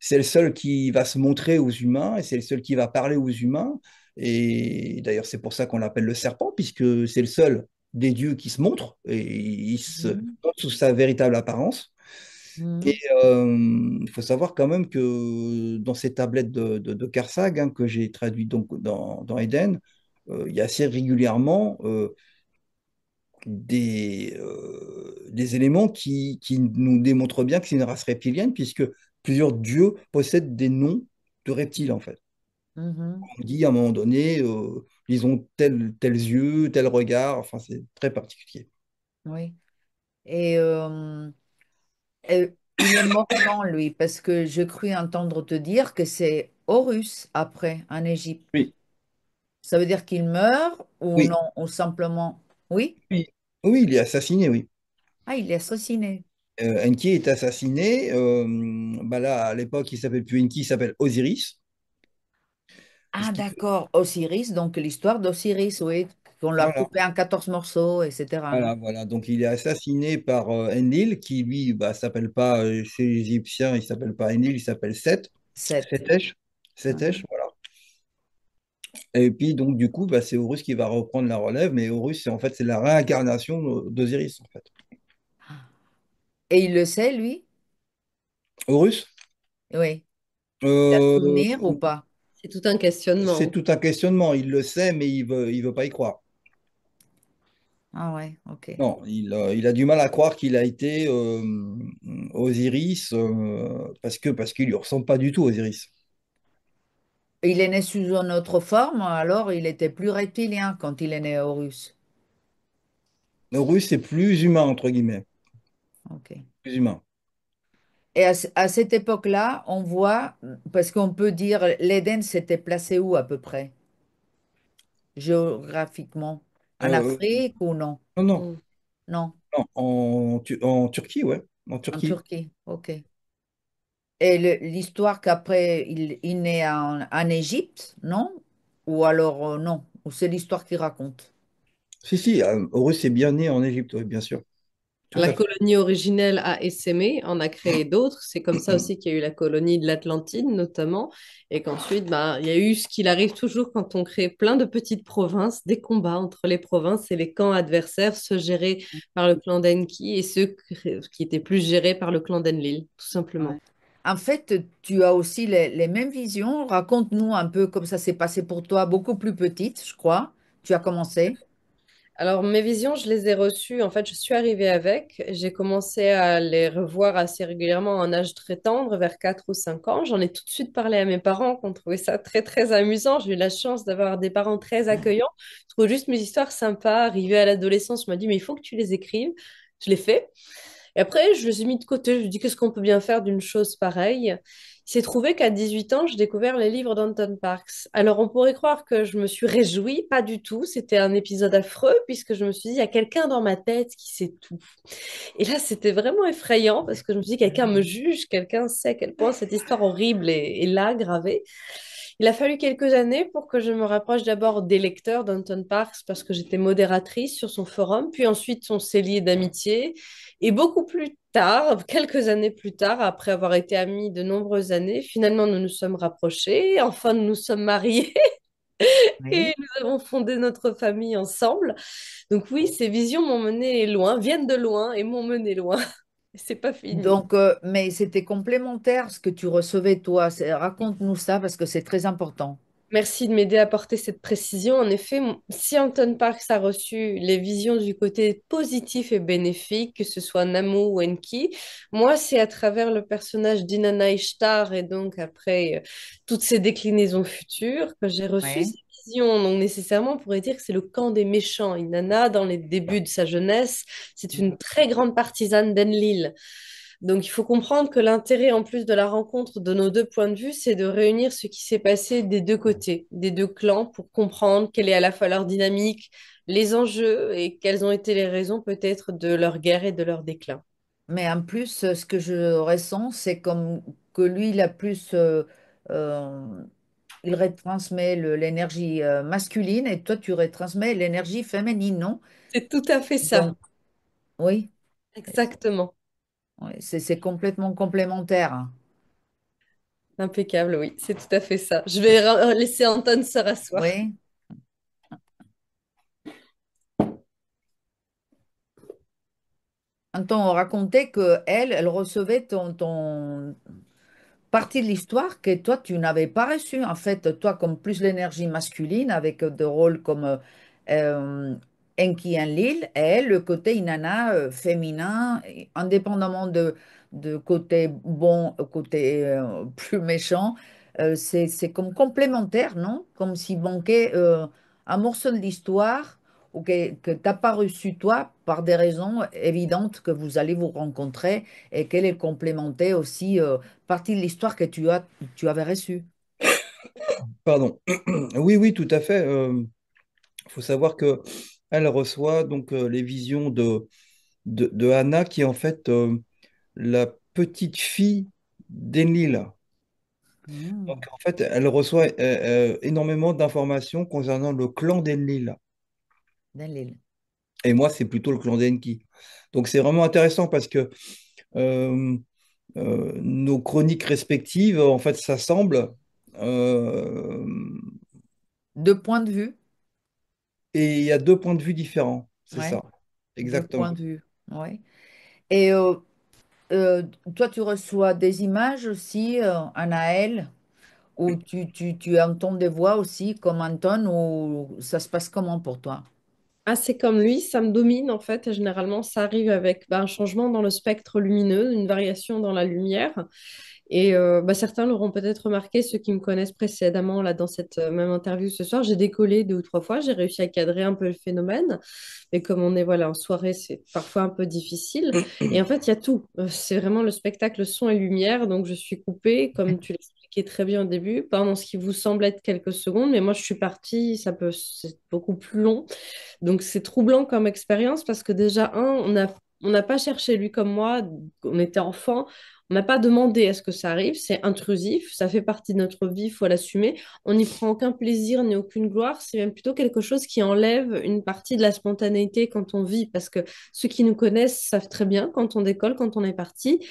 C'est le seul qui va se montrer aux humains et c'est le seul qui va parler aux humains. Et d'ailleurs, c'est pour ça qu'on l'appelle le serpent, puisque c'est le seul des dieux qui se montre et il se Mhm. montre sous sa véritable apparence. Et Mhm. il faut savoir quand même que dans ces tablettes de Karsag, hein, que j'ai traduit donc dans Eden, il y a assez régulièrement des éléments qui nous démontrent bien que c'est une race reptilienne, puisque plusieurs dieux possèdent des noms de reptiles, en fait. Mhm. On dit à un moment donné, ils ont tels yeux, tel regard, enfin, c'est très particulier. Oui. Et il est mort quand, lui? Parce que je crus entendre te dire que c'est Horus après, en Égypte. Oui, Ça veut dire qu'il meurt ou oui, non? Ou simplement. Oui? oui, oui, il est assassiné, oui. Ah, il est assassiné. Enki est assassiné. Bah là, à l'époque, il s'appelle plus Enki, il s'appelle Osiris. Ah, Puisqu'il- d'accord. Osiris, donc l'histoire d'Osiris, oui, qu'on l'a Voilà, coupé en 14 morceaux, etc. Non? voilà. Donc, il est assassiné par Enlil, qui lui, bah, s'appelle pas, chez les Égyptiens, il s'appelle pas Enlil, il s'appelle Seth. 7. Sethèche. Sethèche, voilà. Et puis, donc, du coup, bah, c'est Horus qui va reprendre la relève, mais Horus, en fait, c'est la réincarnation d'Osiris, en fait. Et il le sait, lui? Horus, Oui. Il a euh, souvenir ou pas? C'est tout un c'est questionnement. tout un questionnement. Il le sait, mais il veut pas y croire. Ah ouais, ok. Non, il a du mal à croire qu'il a été Osiris parce qu'il lui ressemble pas du tout Osiris. Il est né sous une autre forme, alors il était plus reptilien quand il est né Horus. Horus c'est plus humain entre guillemets, Ok. plus humain. Et à cette époque-là, on voit, parce qu'on peut dire, l'Éden s'était placé où à peu près, géographiquement? En Euh, Afrique ou non? non, non, Mm. Non, non, en Turquie, ouais, en en Turquie. Turquie. Ok. Et l'histoire qu'après, il naît en Égypte, non? Ou alors non? Ou c'est l'histoire qu'il raconte? Si, si, Horus est bien né en Égypte, oui, bien sûr, tout La à fait. colonie originelle a essaimé, en a créé d'autres. C'est comme ça aussi qu'il y a eu la colonie de l'Atlantide, notamment. Et qu'ensuite, bah, il y a eu ce qu'il arrive toujours quand on crée plein de petites provinces, des combats entre les provinces et les camps adversaires, ceux gérés par le clan d'Enki et ceux qui étaient plus gérés par le clan d'Enlil, tout Ouais. simplement. En fait, tu as aussi les mêmes visions. Raconte-nous un peu comme ça s'est passé pour toi, beaucoup plus petite, je crois. Tu as commencé. Alors, mes visions, je les ai reçues. En fait, je suis arrivée avec. J'ai commencé à les revoir assez régulièrement à un âge très tendre, vers 4 ou 5 ans. J'en ai tout de suite parlé à mes parents, qui ont trouvé ça très, très amusant. J'ai eu la chance d'avoir des parents très accueillants. Je trouve juste mes histoires sympas. Arrivée à l'adolescence, je me dit, mais il faut que tu les écrives. Je l'ai fait. Et après, je les ai mis de côté. Je me dis, qu'est-ce qu'on peut bien faire d'une chose pareille? Il s'est trouvé qu'à 18 ans, j'ai découvert les livres d'Anton Parks. Alors, on pourrait croire que je me suis réjouie, pas du tout. C'était un épisode affreux, puisque je me suis dit, il y a quelqu'un dans ma tête qui sait tout. Et là, c'était vraiment effrayant, parce que je me suis dit, quelqu'un me juge, quelqu'un sait à quel point cette histoire horrible est là, gravée. Il a fallu quelques années pour que je me rapproche d'abord des lecteurs d'Anton Parks, parce que j'étais modératrice sur son forum, puis ensuite son cellier d'amitié. Et beaucoup plus tard, quelques années plus tard, après avoir été amis de nombreuses années, finalement nous nous sommes rapprochés, enfin nous nous sommes mariés et Oui. nous avons fondé notre famille ensemble. Donc oui, ces visions m'ont mené loin, viennent de loin et m'ont mené loin. C'est pas fini. Donc, mais c'était complémentaire ce que tu recevais toi. Raconte-nous ça parce que c'est très important. Merci de m'aider à apporter cette précision. En effet, si Anton Parks a reçu les visions du côté positif et bénéfique, que ce soit Namu ou Enki, moi, c'est à travers le personnage d'Inanna Ishtar et donc après toutes ces déclinaisons futures que j'ai reçu ces Oui. visions. Donc nécessairement, on pourrait dire que c'est le camp des méchants. Inanna, dans les débuts de sa jeunesse, c'est une très grande partisane d'Enlil. Donc, il faut comprendre que l'intérêt, en plus de la rencontre de nos deux points de vue, c'est de réunir ce qui s'est passé des deux côtés, des deux clans, pour comprendre quelle est à la fois leur dynamique, les enjeux et quelles ont été les raisons peut-être de leur guerre et de leur déclin. Mais en plus, ce que je ressens, c'est comme que lui, il a plus, euh, il retransmet l'énergie masculine et toi, tu retransmets l'énergie féminine, non? C'est tout à fait ça. Donc, oui, Exactement. oui, c'est complètement complémentaire, hein. Impeccable, oui, c'est tout à fait ça. Je vais laisser Anton se rasseoir. Oui. Quand on racontait que elle recevait ton partie de l'histoire que toi, tu n'avais pas reçue. En fait, toi, comme plus l'énergie masculine, avec des rôles comme Enki Enlil, et elle, le côté Inanna féminin, et indépendamment de côté bon, côté plus méchant, c'est comme complémentaire, non? Comme s'il manquait un morceau de l'histoire ou que tu n'as pas reçu toi par des raisons évidentes que vous allez vous rencontrer et qu'elle est complémentée aussi partie de l'histoire que tu avais reçue. Pardon. Oui, oui, tout à fait. Il faut savoir que elle reçoit donc les visions de Anna, qui est en fait la petite fille d'Enlil. Donc, Hmm. en fait, elle reçoit énormément d'informations concernant le clan d'Enlil. Dans l'île. Et moi, c'est plutôt le clan d'Enki. Donc, c'est vraiment intéressant parce que euh, nos chroniques respectives, en fait, s'assemblent. euh, Deux points de vue, et il y a deux points de vue différents. C'est ouais, ça. deux Exactement. points de vue, ouais. Et euh, toi, tu reçois des images aussi en AL, ou tu entends des voix aussi comme Anton, ou ça se passe comment pour toi? Ah, c'est comme lui, ça me domine en fait. Et généralement, ça arrive avec un changement dans le spectre lumineux, une variation dans la lumière. Et certains l'auront peut-être remarqué, ceux qui me connaissent précédemment là dans cette même interview ce soir, j'ai décollé 2 ou 3 fois, j'ai réussi à cadrer un peu le phénomène. Et comme on est voilà en soirée, c'est parfois un peu difficile. Et en fait, il y a tout. C'est vraiment le spectacle son et lumière. Donc je suis coupée, comme tu l'expliquais très bien au début, pendant ce qui vous semble être quelques secondes. Mais moi, je suis partie, c'est beaucoup plus long. Donc c'est troublant comme expérience parce que déjà, on n'a pas cherché, lui comme moi, on était enfant, on n'a pas demandé à ce que ça arrive, c'est intrusif, ça fait partie de notre vie, il faut l'assumer. On n'y prend aucun plaisir ni aucune gloire, c'est même plutôt quelque chose qui enlève une partie de la spontanéité quand on vit, parce que ceux qui nous connaissent savent très bien quand on décolle, quand on est parti.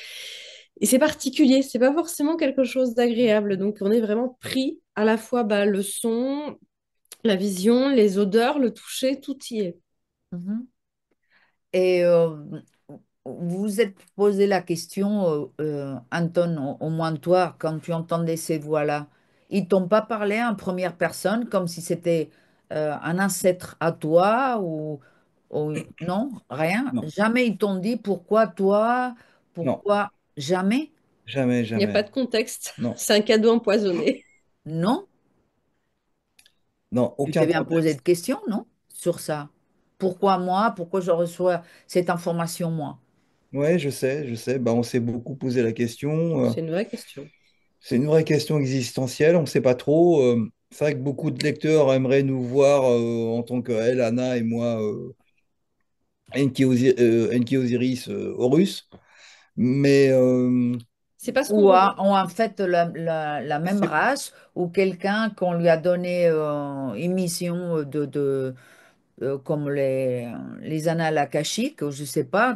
Et c'est particulier, c'est pas forcément quelque chose d'agréable. Donc on est vraiment pris à la fois le son, la vision, les odeurs, le toucher, tout y est. Mhm. Et vous vous êtes posé la question, Anton, au moins toi, quand tu entendais ces voix-là, ils t'ont pas parlé en première personne comme si c'était un ancêtre à toi non, rien. Non, Jamais ils t'ont dit pourquoi toi, non, pourquoi jamais, jamais, Il n'y a pas jamais. de contexte. Non, C'est un cadeau empoisonné. non. non, Tu t'es aucun bien posé de contexte. questions, non, sur ça. Pourquoi moi? Pourquoi je reçois cette information moi? Ouais, je sais, je sais. Bah, on s'est beaucoup posé la question. C'est une vraie question. C'est une vraie question existentielle, on ne sait pas trop. C'est vrai que beaucoup de lecteurs aimeraient nous voir en tant que elle, Anna et moi, Enki Osiris, Horus. Mais C'est pas ce qu'on Ou ressent. ont en fait la même C'est race, ou quelqu'un qu'on lui a donné une mission comme les annales akashiques, ou je sais pas,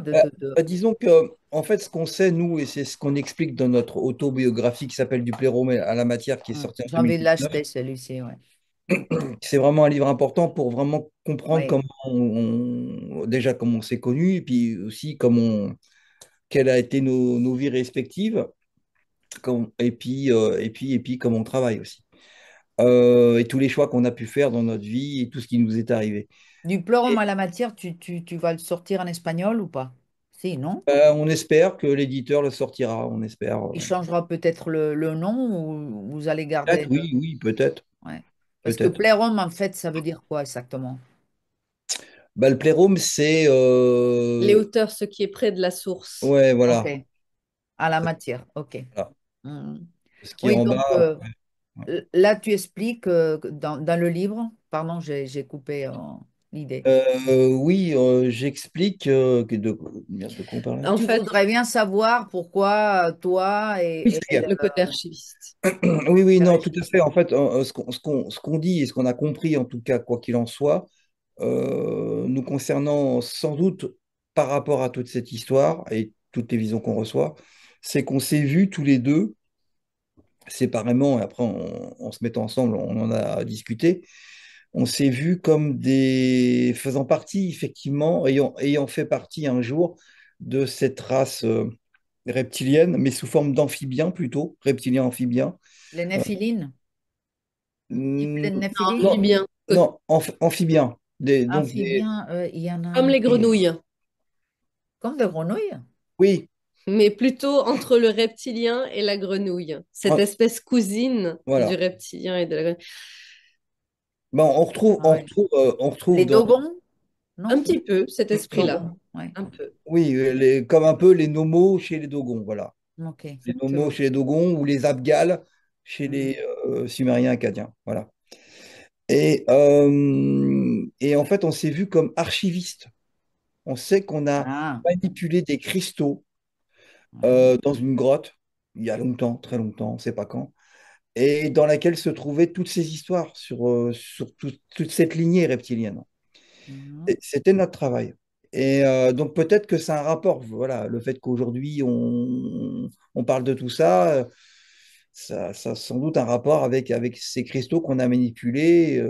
disons que, en fait, ce qu'on sait, nous, et c'est ce qu'on explique dans notre autobiographie qui s'appelle Du plérome à la matière, qui est sortie en J'ai envie de 2019, l'acheter celui-ci, ouais. c'est vraiment un livre important pour vraiment comprendre Oui, comment déjà comment on s'est connus, et puis aussi quelles a été nos vies respectives. Et puis comment on travaille aussi. Et tous les choix qu'on a pu faire dans notre vie et tout ce qui nous est arrivé. du pleuron à la matière, tu vas le sortir en espagnol ou pas? Si, non? On espère que l'éditeur le sortira, on espère. Il changera peut-être le nom, ou vous allez garder Peut-être, oui, oui, peut-être, ouais. Parce que peut-être. plérum, en fait, ça veut dire quoi exactement? Bah, le Playroom, c'est... les hauteurs, ce qui est près de la source. ouais, Ok, voilà. à la matière, ok. Voilà. Mhm. Ce qui est Oui, en donc bas. Ouais. là, tu expliques dans le livre, pardon, j'ai coupé. l'idée. Oui, j'explique merde, de quoi on parlait? En Tu fait, voudrais bien savoir pourquoi toi Oui, et c'est le côté archiviste. Oui, oui, le non, tout à fait. régisseur. En fait, ce qu'on dit et ce qu'on a compris, en tout cas, quoi qu'il en soit, nous concernant sans doute par rapport à toute cette histoire et toutes les visions qu'on reçoit, c'est qu'on s'est vus tous les deux séparément et après en se mettant ensemble, on en a discuté. On s'est vus comme des faisant partie, effectivement, ayant fait partie un jour de cette race reptilienne, mais sous forme d'amphibiens plutôt, reptiliens amphibiens. Les néphilines, type les Hmm, néphilines, non, Amphibien, non, amphibiens. amphibiens, il y en comme a les grenouilles, comme des grenouilles. Oui, mais plutôt entre le reptilien et la grenouille. Cette en- espèce cousine du voilà. reptilien et de la grenouille. Ben, Ah ouais. on retrouve Les dans, dogons, non? Un petit peu, cet esprit-là. Dogons, ouais. Un peu. oui, comme un peu les nomos chez les dogons, voilà. Ok. Les nomos Exactement. chez les dogons ou les abgales chez Mhm. les Sumériens acadiens, voilà. Et en fait, on s'est vu comme archivistes. On sait qu'on a Ah, manipulé des cristaux ouais. dans une grotte, il y a longtemps, très longtemps, on ne sait pas quand, et dans laquelle se trouvaient toutes ces histoires sur toute cette lignée reptilienne. Mhm. Et c'était notre travail. Et donc peut-être que c'est un rapport, voilà, le fait qu'aujourd'hui on parle de tout ça, ça a sans doute un rapport avec ces cristaux qu'on a manipulés.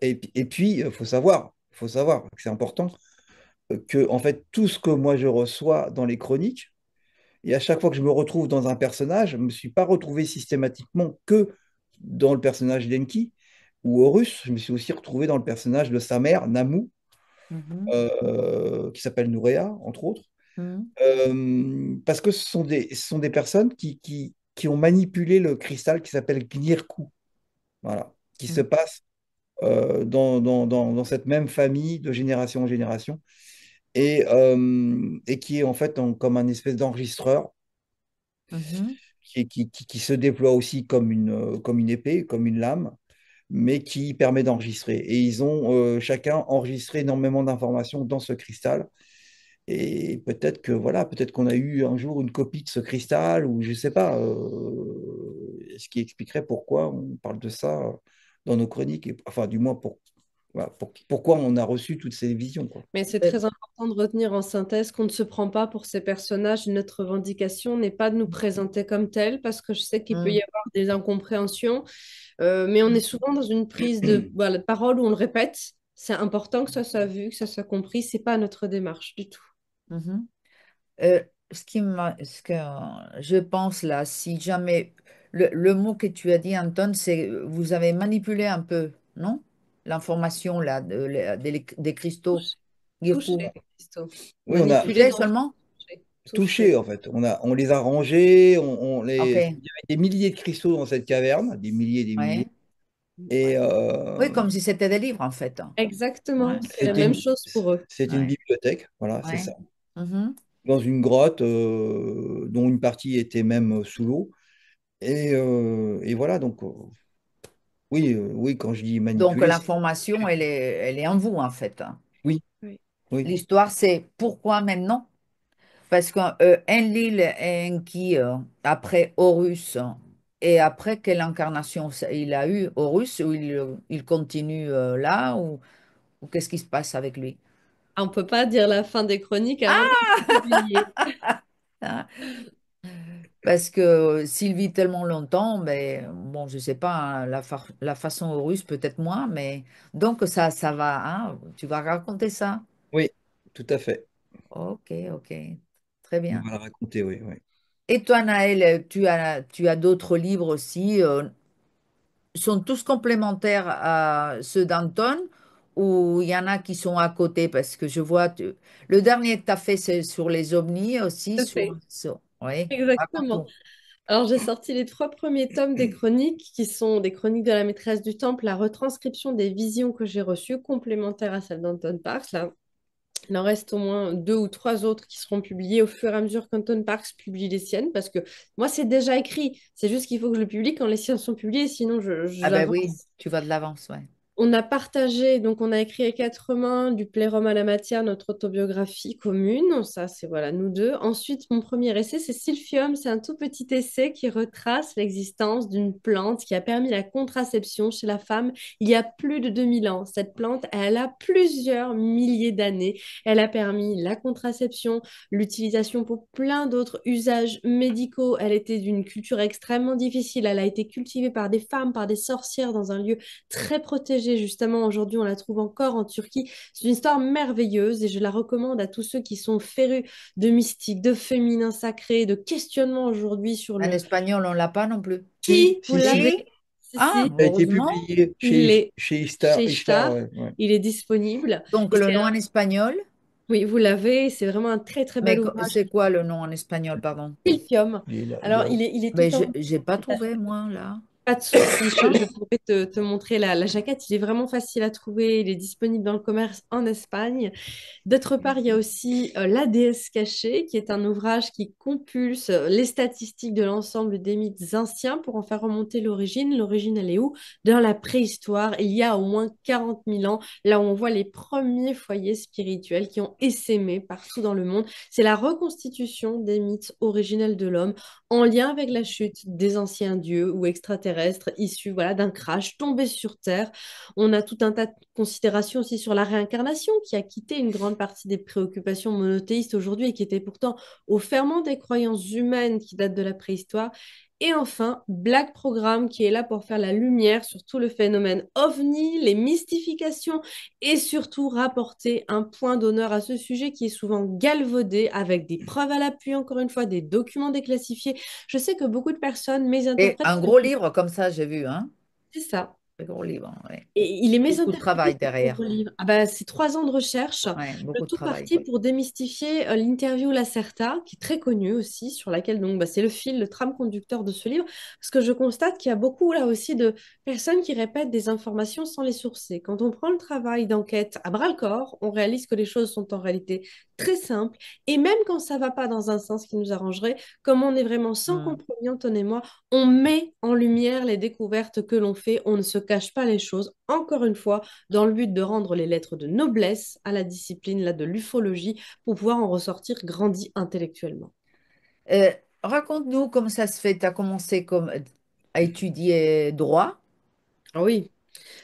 Et puis, faut savoir que c'est important, que en fait tout ce que moi je reçois dans les chroniques, et à chaque fois que je me retrouve dans un personnage, je ne me suis pas retrouvé systématiquement que dans le personnage d'Enki ou Horus, je me suis aussi retrouvé dans le personnage de sa mère, Namu, Mhm. qui s'appelle Nourea, entre autres, Mhm. parce que ce sont des personnes qui ont manipulé le cristal qui s'appelle Gnirku, voilà, qui se Mhm. passe dans cette même famille de génération en génération, et qui est en fait comme un espèce d'enregistreur Mhm. qui se déploie aussi comme une épée, comme une lame, mais qui permet d'enregistrer. Et ils ont chacun enregistré énormément d'informations dans ce cristal. Et peut-être que voilà, peut-être qu'on a eu un jour une copie de ce cristal, ou je sais pas, ce qui expliquerait pourquoi on parle de ça dans nos chroniques, enfin du moins voilà, pourquoi on a reçu toutes ces visions, quoi. Mais c'est Euh, très important de retenir en synthèse qu'on ne se prend pas pour ces personnages. Notre revendication n'est pas de nous présenter comme tels, parce que je sais qu'il peut y mhm. avoir des incompréhensions, mais on est souvent dans une prise de, voilà, de parole où on le répète. C'est important que ça soit vu, que ça soit compris. C'est pas notre démarche du tout. Mhm. Ce que je pense là, si jamais le mot que tu as dit, Anton, c'est vous avez manipulé un peu, non? L'information là des cristaux. Touché, touché, Girkou. Christo. Oui, on a Manipuler Manipulé dans le seulement? touché, touché, touché. en fait. On les a rangés, il y Ok. avait des milliers de cristaux dans cette caverne, des milliers et des milliers. Ouais. Et Oui, comme si c'était des livres en fait. Ouais. Exactement, c'est la c'était même chose pour eux. une Ouais. bibliothèque, voilà, c'est Ouais. ça. Mhm. Dans une grotte dont une partie était même sous l'eau. Et voilà, donc oui, oui, quand je dis Donc manipuler, c'est l'information, elle est en vous en fait. oui, Oui. oui. L'histoire, c'est pourquoi maintenant? Parce qu'un Enlil et Enki, après Horus, et après quelle incarnation il a eu Horus, ou il continue là, ou qu'est-ce qui se passe avec lui? On ne peut pas dire la fin des chroniques avant qu'elles soient publiées. Hein. Parce que s'il vit tellement longtemps, ben, bon, je sais pas, hein, la façon Horus, peut-être moins, mais donc ça va, hein, tu vas raconter ça? Oui, tout à fait. Ok, ok, très On bien. va la raconter, oui, oui. Et toi, Naël, tu as d'autres livres aussi, sont tous complémentaires à ceux d'Anton ou il y en a qui sont à côté? Parce que je vois, le dernier que tu as fait, c'est sur les ovnis aussi, Tout à fait. oui, Exactement. raconte-nous. Alors, j'ai sorti les trois premiers tomes des chroniques, qui sont des chroniques de la maîtresse du temple, la retranscription des visions que j'ai reçues, complémentaires à celles d'Anton Parks. Là, il en reste au moins deux ou trois autres qui seront publiés au fur et à mesure qu'Anton Parks publie les siennes, parce que moi, c'est déjà écrit. C'est juste qu'il faut que je le publie quand les siennes sont publiées, sinon Ah ben oui, j'avance. tu vas de l'avance, ouais. On a partagé, donc on a écrit à quatre mains du Plérum à la matière, notre autobiographie commune. Ça, c'est voilà, nous deux. Ensuite, mon premier essai, c'est Silphium. C'est un tout petit essai qui retrace l'existence d'une plante qui a permis la contraception chez la femme il y a plus de 2000 ans. Cette plante, elle a plusieurs milliers d'années. Elle a permis la contraception, l'utilisation pour plein d'autres usages médicaux. Elle était d'une culture extrêmement difficile. Elle a été cultivée par des femmes, par des sorcières dans un lieu très protégée. Justement, aujourd'hui, on la trouve encore en Turquie. C'est une histoire merveilleuse et je la recommande à tous ceux qui sont férus de mystique, de féminin sacré, de questionnement aujourd'hui sur En le espagnol, on l'a pas non plus. qui. Vous Si, l'avez? si, Si? Si, Ah, si. ça a été heureusement. publié Il est chez chez Ishtar, Ishtar. ouais, ouais. Il est disponible. Donc, Et le c'est nom en espagnol, oui, vous l'avez. C'est vraiment un très, très bel mais ouvrage. c'est quoi le nom en espagnol, pardon? Silphium. Il est là, il est Alors, là-haut. il est Ben, tout en j'ai pas trouvé, moi, là. pas de souci, Ah, je pourrais te montrer la jaquette. Il est vraiment facile à trouver. Il est disponible dans le commerce en Espagne. D'autre part, il y a aussi La déesse cachée, qui est un ouvrage qui compulse les statistiques de l'ensemble des mythes anciens pour en faire remonter l'origine. L'origine, elle est où? Dans la préhistoire, il y a au moins 40 000 ans, là où on voit les premiers foyers spirituels qui ont essaimé partout dans le monde. C'est la reconstitution des mythes originels de l'homme en lien avec la chute des anciens dieux ou extraterrestres issus voilà, d'un crash tombé sur Terre. On a tout un tas de considérations aussi sur la réincarnation qui a quitté une grande partie des préoccupations monothéistes aujourd'hui et qui était pourtant au ferment des croyances humaines qui datent de la préhistoire. Et enfin, Black Programme qui est là pour faire la lumière sur tout le phénomène OVNI, les mystifications et surtout rapporter un point d'honneur à ce sujet qui est souvent galvaudé avec des preuves à l'appui, encore une fois, des documents déclassifiés. Je sais que beaucoup de personnes et mésinterprètent. un gros livre comme ça, j'ai vu, hein? C'est ça. Un gros livre, ouais. Et il est Beaucoup de mésinterprété, travail ce pauvre derrière. livre. Ah bah, c'est 3 ans de recherche. Ouais, Le beaucoup de tout travail. parti pour démystifier l'interview Lacerta, qui est très connue aussi, sur laquelle donc bah, c'est le fil, le trame conducteur de ce livre. Parce que je constate qu'il y a beaucoup là aussi de personnes qui répètent des informations sans les sourcer. Quand on prend le travail d'enquête à bras-le-corps, on réalise que les choses sont en réalité très simples. Et même quand ça ne va pas dans un sens qui nous arrangerait, comme on est vraiment sans Hmm. compromis, Anton et moi, on met en lumière les découvertes que l'on fait, on ne se cache pas les choses, encore une fois, dans le but de rendre les lettres de noblesse à la discipline là, de l'ufologie pour pouvoir en ressortir grandi intellectuellement. Euh, raconte-nous comment ça se fait. Tu as commencé comme, à étudier droit. Ah oui,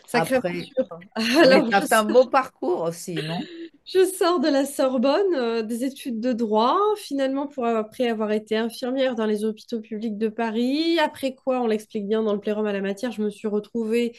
sacrée Après, aventure. mais Alors, tu as fait un beau parcours aussi, non? je sors de la Sorbonne, des études de droit, finalement, pour après avoir été infirmière dans les hôpitaux publics de Paris. Après quoi, on l'explique bien dans le plérum à la matière, je me suis retrouvée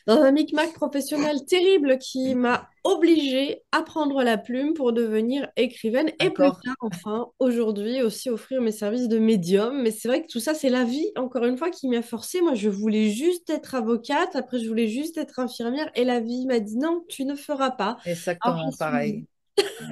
dans un micmac professionnel terrible qui m'a obligée à prendre la plume pour devenir écrivaine et plus D'accord. tard, enfin, aujourd'hui aussi offrir mes services de médium. Mais c'est vrai que tout ça, c'est la vie, encore une fois, qui m'a forcée. Moi, je voulais juste être avocate, après, je voulais juste être infirmière et la vie m'a dit non, tu ne feras pas. Alors, Exactement je suis... pareil.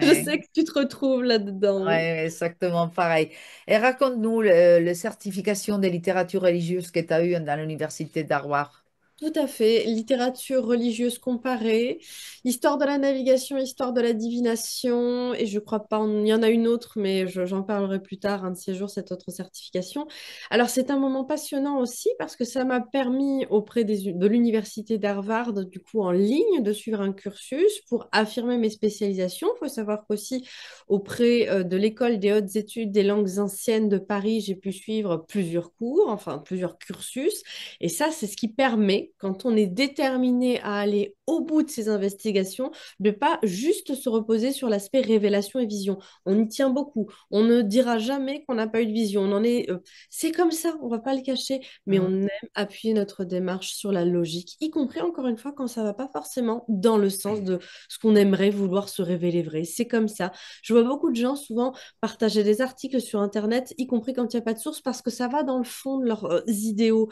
Je Ouais. sais que tu te retrouves là-dedans, oui. Ouais, exactement pareil. Et raconte-nous le certification de littérature religieuse que tu as eu dans l'université d'Harvard. Tout à fait. Littérature religieuse comparée, histoire de la navigation, histoire de la divination, et je crois pas, il y en a une autre, mais j'en parlerai plus tard, un de ces jours, cette autre certification. Alors, c'est un moment passionnant aussi parce que ça m'a permis auprès de l'université d'Harvard, du coup, en ligne, de suivre un cursus pour affirmer mes spécialisations. Il faut savoir qu'aussi, auprès de l'école des hautes études des langues anciennes de Paris, j'ai pu suivre plusieurs cours, enfin, plusieurs cursus. Et ça, c'est ce qui permet, quand on est déterminé à aller au bout de ces investigations, de pas juste se reposer sur l'aspect révélation et vision. On y tient beaucoup. On ne dira jamais qu'on n'a pas eu de vision. On en est, c'est comme ça, on va pas le cacher, mais on Mm. aime appuyer notre démarche sur la logique, y compris encore une fois quand ça va pas forcément dans le sens de ce qu'on aimerait vouloir se révéler vrai. C'est comme ça. Je vois beaucoup de gens souvent partager des articles sur Internet, y compris quand il n'y a pas de source, parce que ça va dans le fond de leurs idéaux.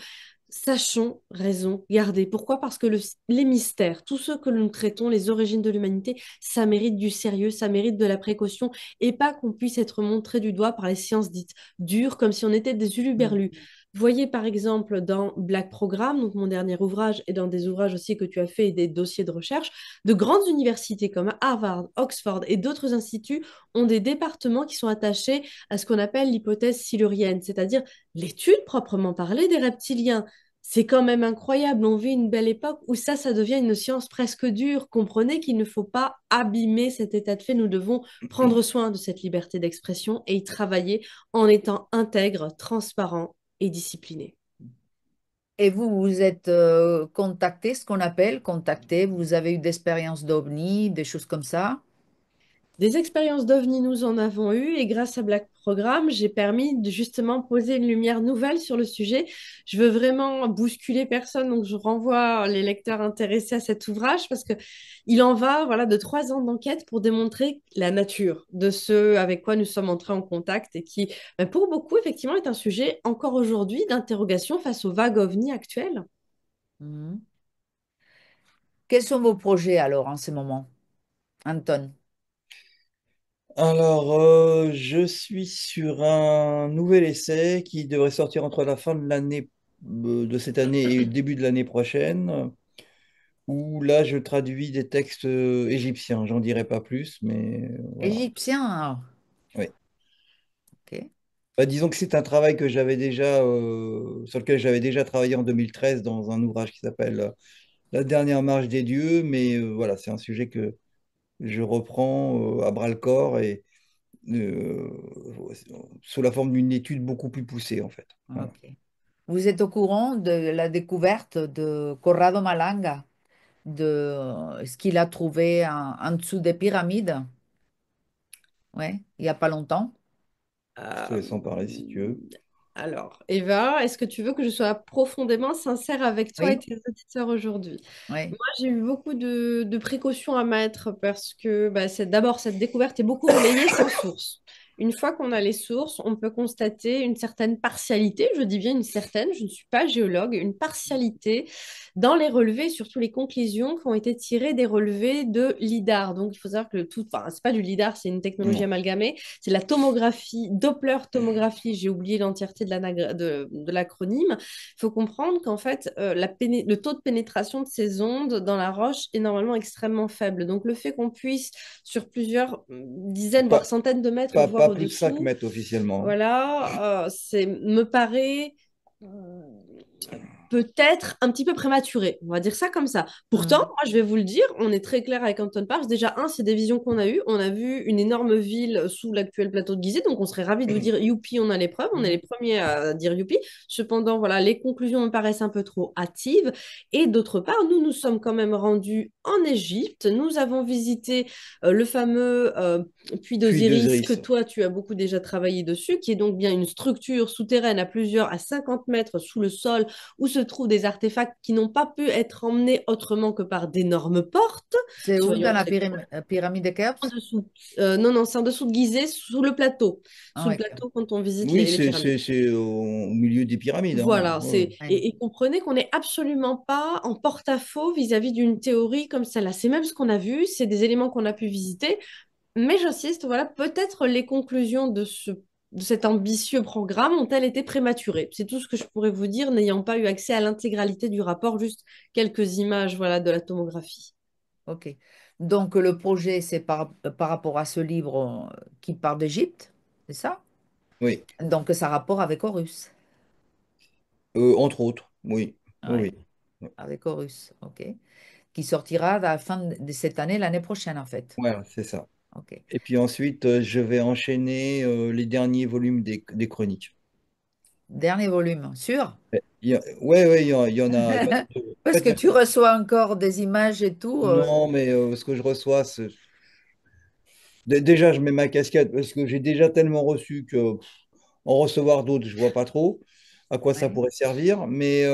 Sachons raison garder. Pourquoi? Parce que les mystères, tous ceux que nous traitons, les origines de l'humanité, ça mérite du sérieux, ça mérite de la précaution et pas qu'on puisse être montré du doigt par les sciences dites dures, comme si on était des Mm. uluberlus. Voyez par exemple dans Black Programme, donc mon dernier ouvrage, et dans des ouvrages aussi que tu as fait et des dossiers de recherche, de grandes universités comme Harvard, Oxford et d'autres instituts ont des départements qui sont attachés à ce qu'on appelle l'hypothèse silurienne, c'est-à-dire l'étude proprement parlée des reptiliens. c'est quand même incroyable. On vit une belle époque où ça devient une science presque dure. Comprenez qu'il ne faut pas abîmer cet état de fait. Nous devons prendre soin de cette liberté d'expression et y travailler en étant intègre, transparent et discipliné. Et vous, vous êtes contacté, ce qu'on appelle contacté, vous avez eu d'expériences d'OVNI, des choses comme ça? Des expériences d'OVNI, nous en avons eu et grâce à Black Programme, j'ai permis de justement poser une lumière nouvelle sur le sujet. Je veux vraiment bousculer personne, donc je renvoie les lecteurs intéressés à cet ouvrage parce que il en va, voilà, de 3 ans d'enquête pour démontrer la nature de ce avec quoi nous sommes entrés en contact et qui, ben, pour beaucoup, effectivement, est un sujet encore aujourd'hui d'interrogation face aux vagues OVNI actuelles. Mhm. Quels sont vos projets alors en ce moment, Anton? Alors, je suis sur un nouvel essai qui devrait sortir entre la fin de l'année de cette année et le début de l'année prochaine, où là, je traduis des textes égyptiens. J'en dirai pas plus, mais voilà. Égyptien, alors. Oui. Ok. Bah, disons que c'est un travail que j'avais déjà, sur lequel j'avais déjà travaillé en 2013 dans un ouvrage qui s'appelle La dernière marche des dieux, mais voilà, c'est un sujet que je reprends à bras-le-corps et euh, sous la forme d'une étude beaucoup plus poussée, en fait. Voilà. Ok. Vous êtes au courant de la découverte de Corrado Malanga, de ce qu'il a trouvé en dessous des pyramides, ouais, il n'y a pas longtemps. Je te laisse en parler si tu veux. Alors, Eva, est-ce que tu veux que je sois profondément sincère avec toi et Oui, tes auditeurs aujourd'hui? oui. Moi, j'ai eu beaucoup de précautions à mettre parce que bah, d'abord, cette découverte est beaucoup relayée sans source. Une fois qu'on a les sources, on peut constater une certaine partialité, je dis bien une certaine, je ne suis pas géologue, une partialité dans les relevés, et surtout les conclusions qui ont été tirées des relevés de LIDAR. Donc, il faut savoir que enfin, c'est pas du LIDAR, c'est une technologie Non. amalgamée, c'est la tomographie, Doppler tomographie, j'ai oublié l'entièreté de l'acronyme. Il faut comprendre qu'en fait, le taux de pénétration de ces ondes dans la roche est normalement extrêmement faible. Donc, le fait qu'on puisse, sur plusieurs dizaines, voire Pas, centaines de mètres, voir pas plus de 5 au-dessous, mètres officiellement. voilà, me paraît peut-être un petit peu prématuré, on va dire ça comme ça. Pourtant, Mhm. moi, je vais vous le dire, on est très clair avec Anton Parks. Déjà, c'est des visions qu'on a eues. On a vu une énorme ville sous l'actuel plateau de Gizeh, donc on serait ravis de vous dire youpi, on a les preuves, on est les Mhm. premiers à dire youpi. Cependant, voilà, les conclusions me paraissent un peu trop hâtives. Et d'autre part, nous sommes quand même rendus en Égypte. Nous avons visité le fameux puits Puis d'Osiris que d'Osiris. toi, tu as beaucoup déjà travaillé dessus, qui est donc bien une structure souterraine à 50 mètres sous le sol où se trouvent des artefacts qui n'ont pas pu être emmenés autrement que par d'énormes portes. C'est où Soyons dans la très clairs. pyramide de En Khéops? dessous. Non, non, c'est en dessous de Gizeh, sous le plateau. Ah Sous le ouais. plateau quand on visite Oui, les pyramides. c'est au milieu des pyramides, hein. Voilà, Ouais, ouais. Ouais. et comprenez qu'on n'est absolument pas en porte-à-faux vis-à-vis d'une théorie comme celle-là. C'est même ce qu'on a vu, c'est des éléments qu'on a pu visiter, mais j'insiste, voilà, peut-être les conclusions de cet ambitieux programme ont-elles été prématurées. C'est tout ce que je pourrais vous dire, n'ayant pas eu accès à l'intégralité du rapport, juste quelques images, voilà, de la tomographie. Ok. Donc le projet, c'est par rapport à ce livre qui parle d'Égypte, c'est ça? Oui. Donc ça a rapport avec Horus. Entre autres, oui. Oui, Ouais, oui. avec Horus, ok. Qui sortira à la fin de cette année, l'année prochaine en fait. Voilà, c'est ça. Ok. Et puis ensuite, je vais enchaîner les derniers volumes des chroniques. Dernier volume, sûr? Ouais, ouais, il y en a deux. En Parce fait, que tu reçois encore des images et tout. non, mais ce que je reçois, déjà, je mets ma casquette parce que j'ai déjà tellement reçu que en recevoir d'autres, je vois pas trop à quoi ça Ouais. pourrait servir. Mais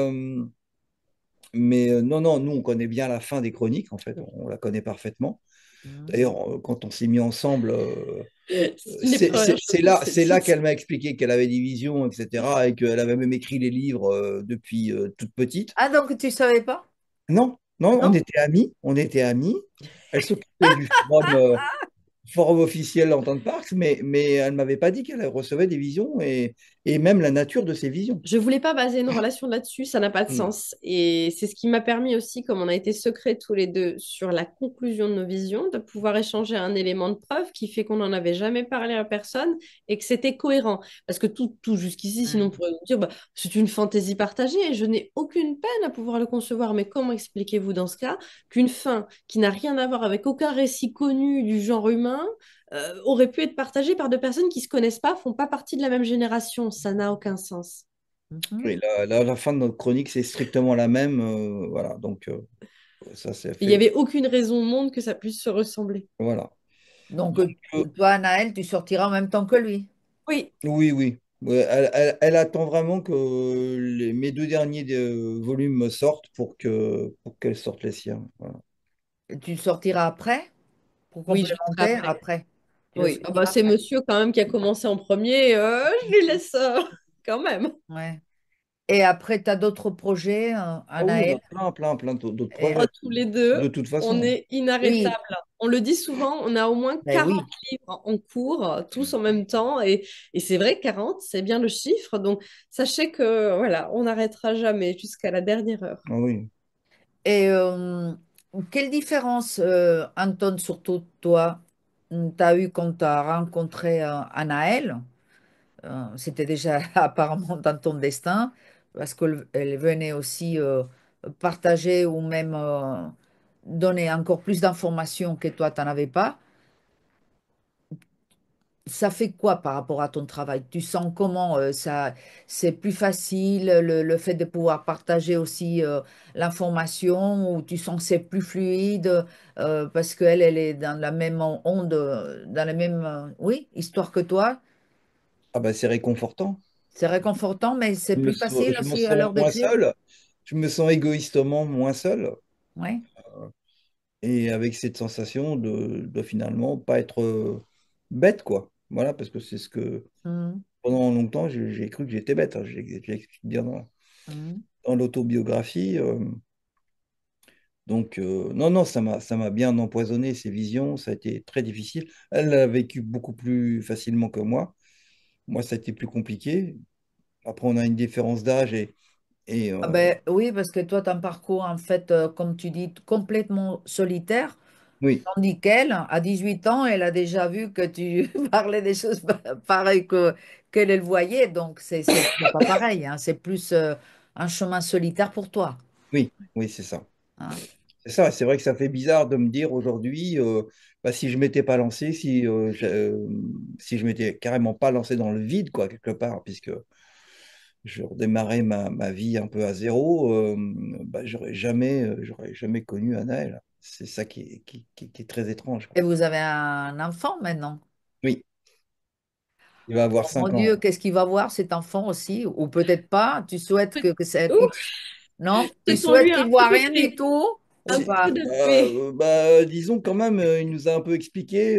non, non, nous, on connaît bien la fin des chroniques, en fait, on la connaît parfaitement. Mhm. D'ailleurs, quand on s'est mis ensemble, C'est une des premières choses qu'on s'est c'est là dites. qu'elle m'a expliqué qu'elle avait des visions, etc., et qu'elle avait même écrit les livres depuis toute petite. Ah, donc tu savais pas? Non, non, on Non? était amis, on était amis. Elle s'occupait du forum officiel en tant que Parks, mais elle ne m'avait pas dit qu'elle recevait des visions, et et même la nature de ses visions. Je voulais pas baser une relation là-dessus, ça n'a pas de Mm. sens. Et c'est ce qui m'a permis aussi, comme on a été secrets tous les deux sur la conclusion de nos visions, de pouvoir échanger un élément de preuve qui fait qu'on n'en avait jamais parlé à personne et que c'était cohérent. Parce que tout jusqu'ici, sinon on Mm. pourrait nous dire, bah, c'est une fantaisie partagée et je n'ai aucune peine à pouvoir le concevoir. Mais comment expliquez-vous dans ce cas qu'une fin qui n'a rien à voir avec aucun récit connu du genre humain aurait pu être partagée par deux personnes qui se connaissent pas, font pas partie de la même génération? Ça n'a aucun sens. Mhm. Oui, la fin de notre chronique, c'est strictement la même. Voilà, donc ça, c'est Il n'y fait. avait aucune raison au monde que ça puisse se ressembler. Voilà. Donc, Euh, toi, Naël, tu sortiras en même temps que lui. Oui, oui, oui. Ouais, elle attend vraiment que mes deux derniers volumes sortent pour qu'elle sorte les siens. Voilà. Et tu sortiras après, pour oui, je le ferai complémenter après. après. Tu le Oui, ah bah, sortiras c'est après. monsieur quand même qui a commencé en premier. Je lui laisse quand même. Ouais. Et après, tu as d'autres projets, Ah oui, on Anaël? a plein d'autres Et, projets, Tous les deux, de toute on façon. est inarrêtables. oui, On le dit souvent, on a au moins ben 40 oui. livres en cours, tous en même temps. Et c'est vrai, 40, c'est bien le chiffre. Donc, sachez que voilà, on n'arrêtera jamais jusqu'à la dernière heure. Ah oui. Et quelle différence, Anton, surtout toi, tu as eu quand tu as rencontré Anaël? C'était déjà apparemment dans ton destin, parce qu'elle venait aussi partager ou même donner encore plus d'informations que toi, tu n'en avais pas. Ça fait quoi par rapport à ton travail? Tu sens comment ça, c'est plus facile le fait de pouvoir partager aussi l'information ou tu sens que c'est plus fluide parce qu'elle, elle est dans la même onde, dans la même oui, histoire que toi. Ah bah c'est réconfortant. C'est réconfortant, mais c'est plus facile Je me aussi à sens l'heure moins d'écrire. seul. Je me sens égoïstement moins seul. Oui. Et avec cette sensation de finalement pas être bête, quoi. Voilà, parce que c'est ce que Mhm. pendant longtemps, j'ai cru que j'étais bête, hein. Je l'explique bien Mhm. dans l'autobiographie. Donc, non, non, ça m'a bien empoisonné, ces visions. Ça a été très difficile. Elle l'a vécu beaucoup plus facilement que moi. Moi, ça a été plus compliqué. Après, on a une différence d'âge et Ah ben, oui, parce que toi, ton parcours, en fait, comme tu dis, complètement solitaire. oui, Tandis qu'elle, à 18 ans, elle a déjà vu que tu parlais des choses pareilles qu'elle elle voyait. Donc, c'est pas pareil, hein. C'est plus un chemin solitaire pour toi, oui, oui, c'est ça. hein. C'est ça, c'est vrai que ça fait bizarre de me dire aujourd'hui, bah, si je m'étais pas lancé, si je m'étais carrément pas lancé dans le vide, quoi, quelque part, puisque je redémarrais ma vie un peu à zéro, bah, j'aurais jamais connu Anaël. C'est ça qui est très étrange, quoi. Et vous avez un enfant maintenant. Oui, il va avoir Oh mon 5 ans. Dieu, qu'est-ce qu'il va voir cet enfant aussi? Ou peut-être pas. Tu souhaites que ça. Ouh, Non? Tu souhaitons-lui souhaites un qu'il voit peu de rien du paix. tout? Ou Un peu pas? de paix. Disons quand même, il nous a un peu expliqué,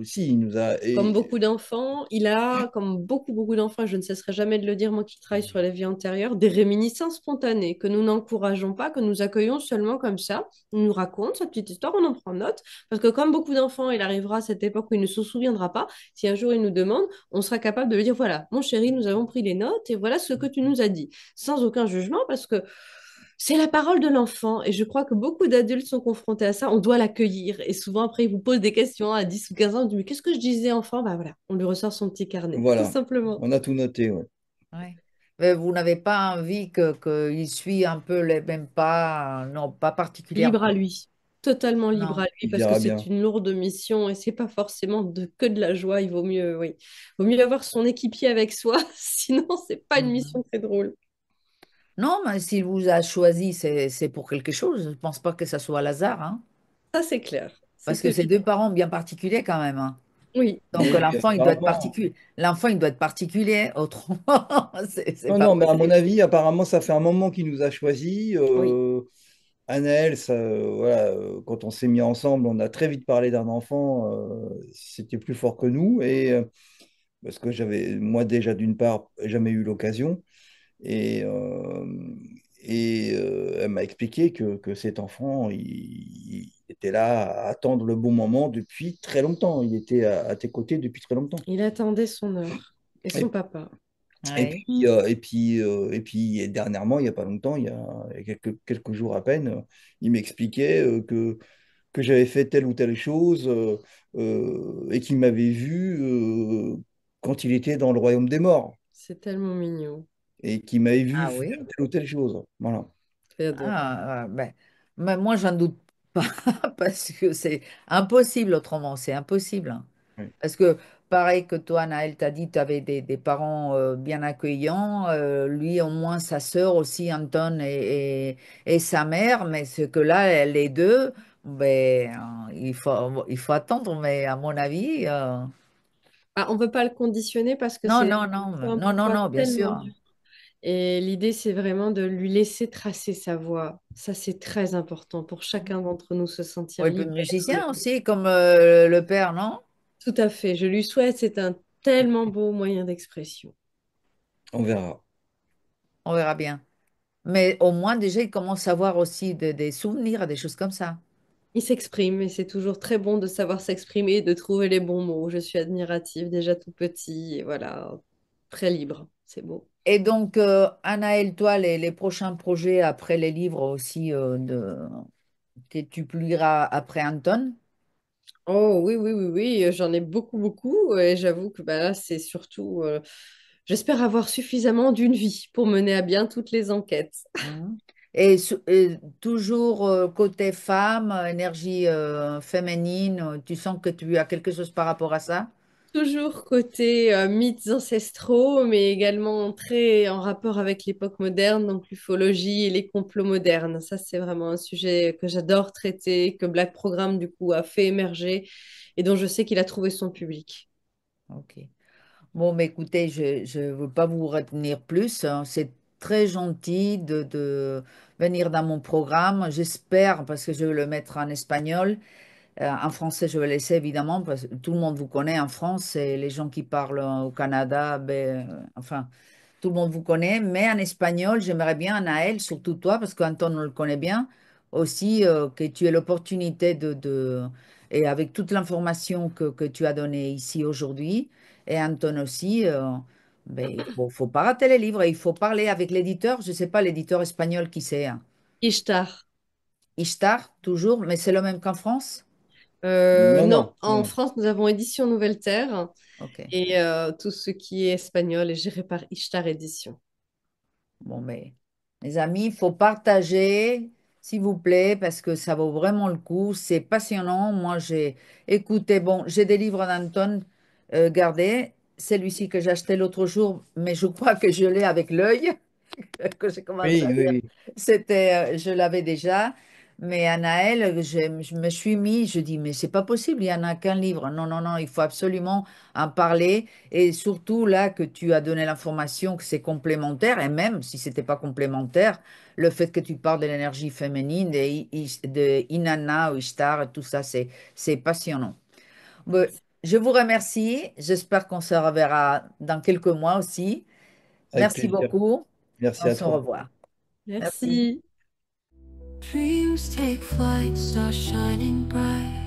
si, il nous a... Comme beaucoup d'enfants, il a, comme beaucoup d'enfants, et je ne cesserai jamais de le dire, moi qui travaille sur la vie antérieure, des réminiscences spontanées que nous n'encourageons pas, que nous accueillons seulement comme ça. Il nous raconte sa petite histoire, on en prend note, parce que comme beaucoup d'enfants, il arrivera à cette époque où il ne se souviendra pas. Si un jour il nous demande, on sera capable de lui dire, voilà, mon chéri, nous avons pris les notes et voilà ce que tu nous as dit, sans aucun jugement, parce que c'est la parole de l'enfant et je crois que beaucoup d'adultes sont confrontés à ça. On doit l'accueillir et souvent après, il vous pose des questions à 10 ou 15 ans. On dit, mais qu'est-ce que je disais enfant? Bah voilà, on lui ressort son petit carnet, tout Voilà, simplement. on a tout noté, ouais. Ouais. Mais vous n'avez pas envie qu'il suit un peu les mêmes pas, non, pas Libre à particulièrement. lui, totalement libre à Non. lui Il parce que verra c'est bien. une lourde mission et c'est pas forcément que de la joie. Il vaut mieux, oui, vaut mieux avoir son équipier avec soi, sinon c'est pas une Mhm. mission très drôle. Non, mais s'il vous a choisi, c'est pour quelque chose. Je ne pense pas que ça soit à hasard, hein. Ça c'est clair, Parce c'est que c'est évident. deux parents bien particuliers quand même, hein. Oui, Donc Oui, l'enfant, il doit être apparemment. particulier. L'enfant, il doit être particulier. Autrement, c'est Non, pas non, mais à mon possible. avis, apparemment, ça fait un moment qu'il nous a choisis. oui. Anaël, ça, voilà, quand on s'est mis ensemble, on a très vite parlé d'un enfant. C'était plus fort que nous. Parce que j'avais, moi, déjà, d'une part, jamais eu l'occasion. Et, euh, elle m'a expliqué que cet enfant, il était là à attendre le bon moment depuis très longtemps. Il était à tes côtés depuis très longtemps. Il attendait son heure. Et son Et, papa. Oui. et puis et dernièrement, il n'y a pas longtemps, il y a quelques jours à peine, il m'expliquait que j'avais fait telle ou telle chose et qu'il m'avait vu quand il était dans le royaume des morts C'est tellement mignon. et qu'il m'avait vu Ah faire oui? telle ou telle chose. Voilà. C'est adorable. Ben, mais moi, j'en doute pas parce que c'est impossible autrement, c'est impossible, hein. Oui. Parce que, pareil que toi, Naël, t'as dit, tu avais des parents bien accueillants. Lui, au moins, sa sœur aussi, Anton, et sa mère. Mais ce que là, les deux, ben, il faut attendre. Mais à mon avis, Ah, on ne veut pas le conditionner parce que non, c'est non, non, un non, non, pouvoir non, bien tellement sûr. dur. Et l'idée, c'est vraiment de lui laisser tracer sa voie. Ça, c'est très important pour chacun d'entre nous, se sentir Oui, puis libre. musicien aussi, comme le père, non? Tout à fait. Je lui souhaite, c'est un tellement beau moyen d'expression. On verra. On verra bien. Mais au moins, déjà, il commence à avoir aussi des souvenirs, des choses comme ça. Il s'exprime et c'est toujours très bon de savoir s'exprimer et de trouver les bons mots. Je suis admirative, déjà tout petit et voilà, très libre. C'est beau. Et donc, Anaël, toi, les prochains projets après les livres aussi que tu publieras après Anton. Oh oui, oui, oui, oui, j'en ai beaucoup, beaucoup. Et j'avoue que bah, là, c'est surtout, j'espère avoir suffisamment d'une vie pour mener à bien toutes les enquêtes. Mhm. Et toujours côté femme, énergie féminine, tu sens que tu as quelque chose par rapport à ça? Toujours côté mythes ancestraux, mais également très en rapport avec l'époque moderne, donc l'ufologie et les complots modernes. Ça, c'est vraiment un sujet que j'adore traiter, que Black Programme, du coup, a fait émerger et dont je sais qu'il a trouvé son public. Ok. Bon, mais écoutez, je ne veux pas vous retenir plus, hein. C'est très gentil de venir dans mon programme. J'espère, parce que je vais le mettre en espagnol. En français, je vais laisser évidemment, parce que tout le monde vous connaît en France et les gens qui parlent au Canada, ben, enfin, tout le monde vous connaît. Mais en espagnol, j'aimerais bien, Anaël, surtout toi, parce qu'Anton le connaît bien, aussi que tu aies l'opportunité et avec toute l'information que tu as donnée ici aujourd'hui, et Anton aussi, ben, faut pas rater les livres, et il faut parler avec l'éditeur. Je ne sais pas, l'éditeur espagnol qui c'est, hein. Ishtar. Ishtar, toujours, mais c'est le même qu'en France? Non, Non, non, non, en non. France, nous avons Édition Nouvelle Terre Ok. et tout ce qui est espagnol est géré par Ishtar Édition. Bon, mais les amis, il faut partager, s'il vous plaît, parce que ça vaut vraiment le coup. C'est passionnant. Moi, j'ai écouté, bon, j'ai des livres d'Anton gardés. Celui-ci que j'ai acheté l'autre jour, mais je crois que je l'ai avec l'œil. Que j'ai commencé Oui, à oui, lire, oui. je l'avais déjà. Mais Anaël, je me suis mis, je dis, mais c'est pas possible, il n'y en a qu'un livre. Non, non, non, il faut absolument en parler. Et surtout là que tu as donné l'information que c'est complémentaire, et même si c'était pas complémentaire, le fait que tu parles de l'énergie féminine, de Inanna ou Ishtar, tout ça, c'est passionnant. Bon, Merci. je vous remercie. J'espère qu'on se reverra dans quelques mois aussi. Avec Merci plaisir. beaucoup. Merci On à se toi. revoit. Merci. Merci. Dreams take flight, stars shining bright.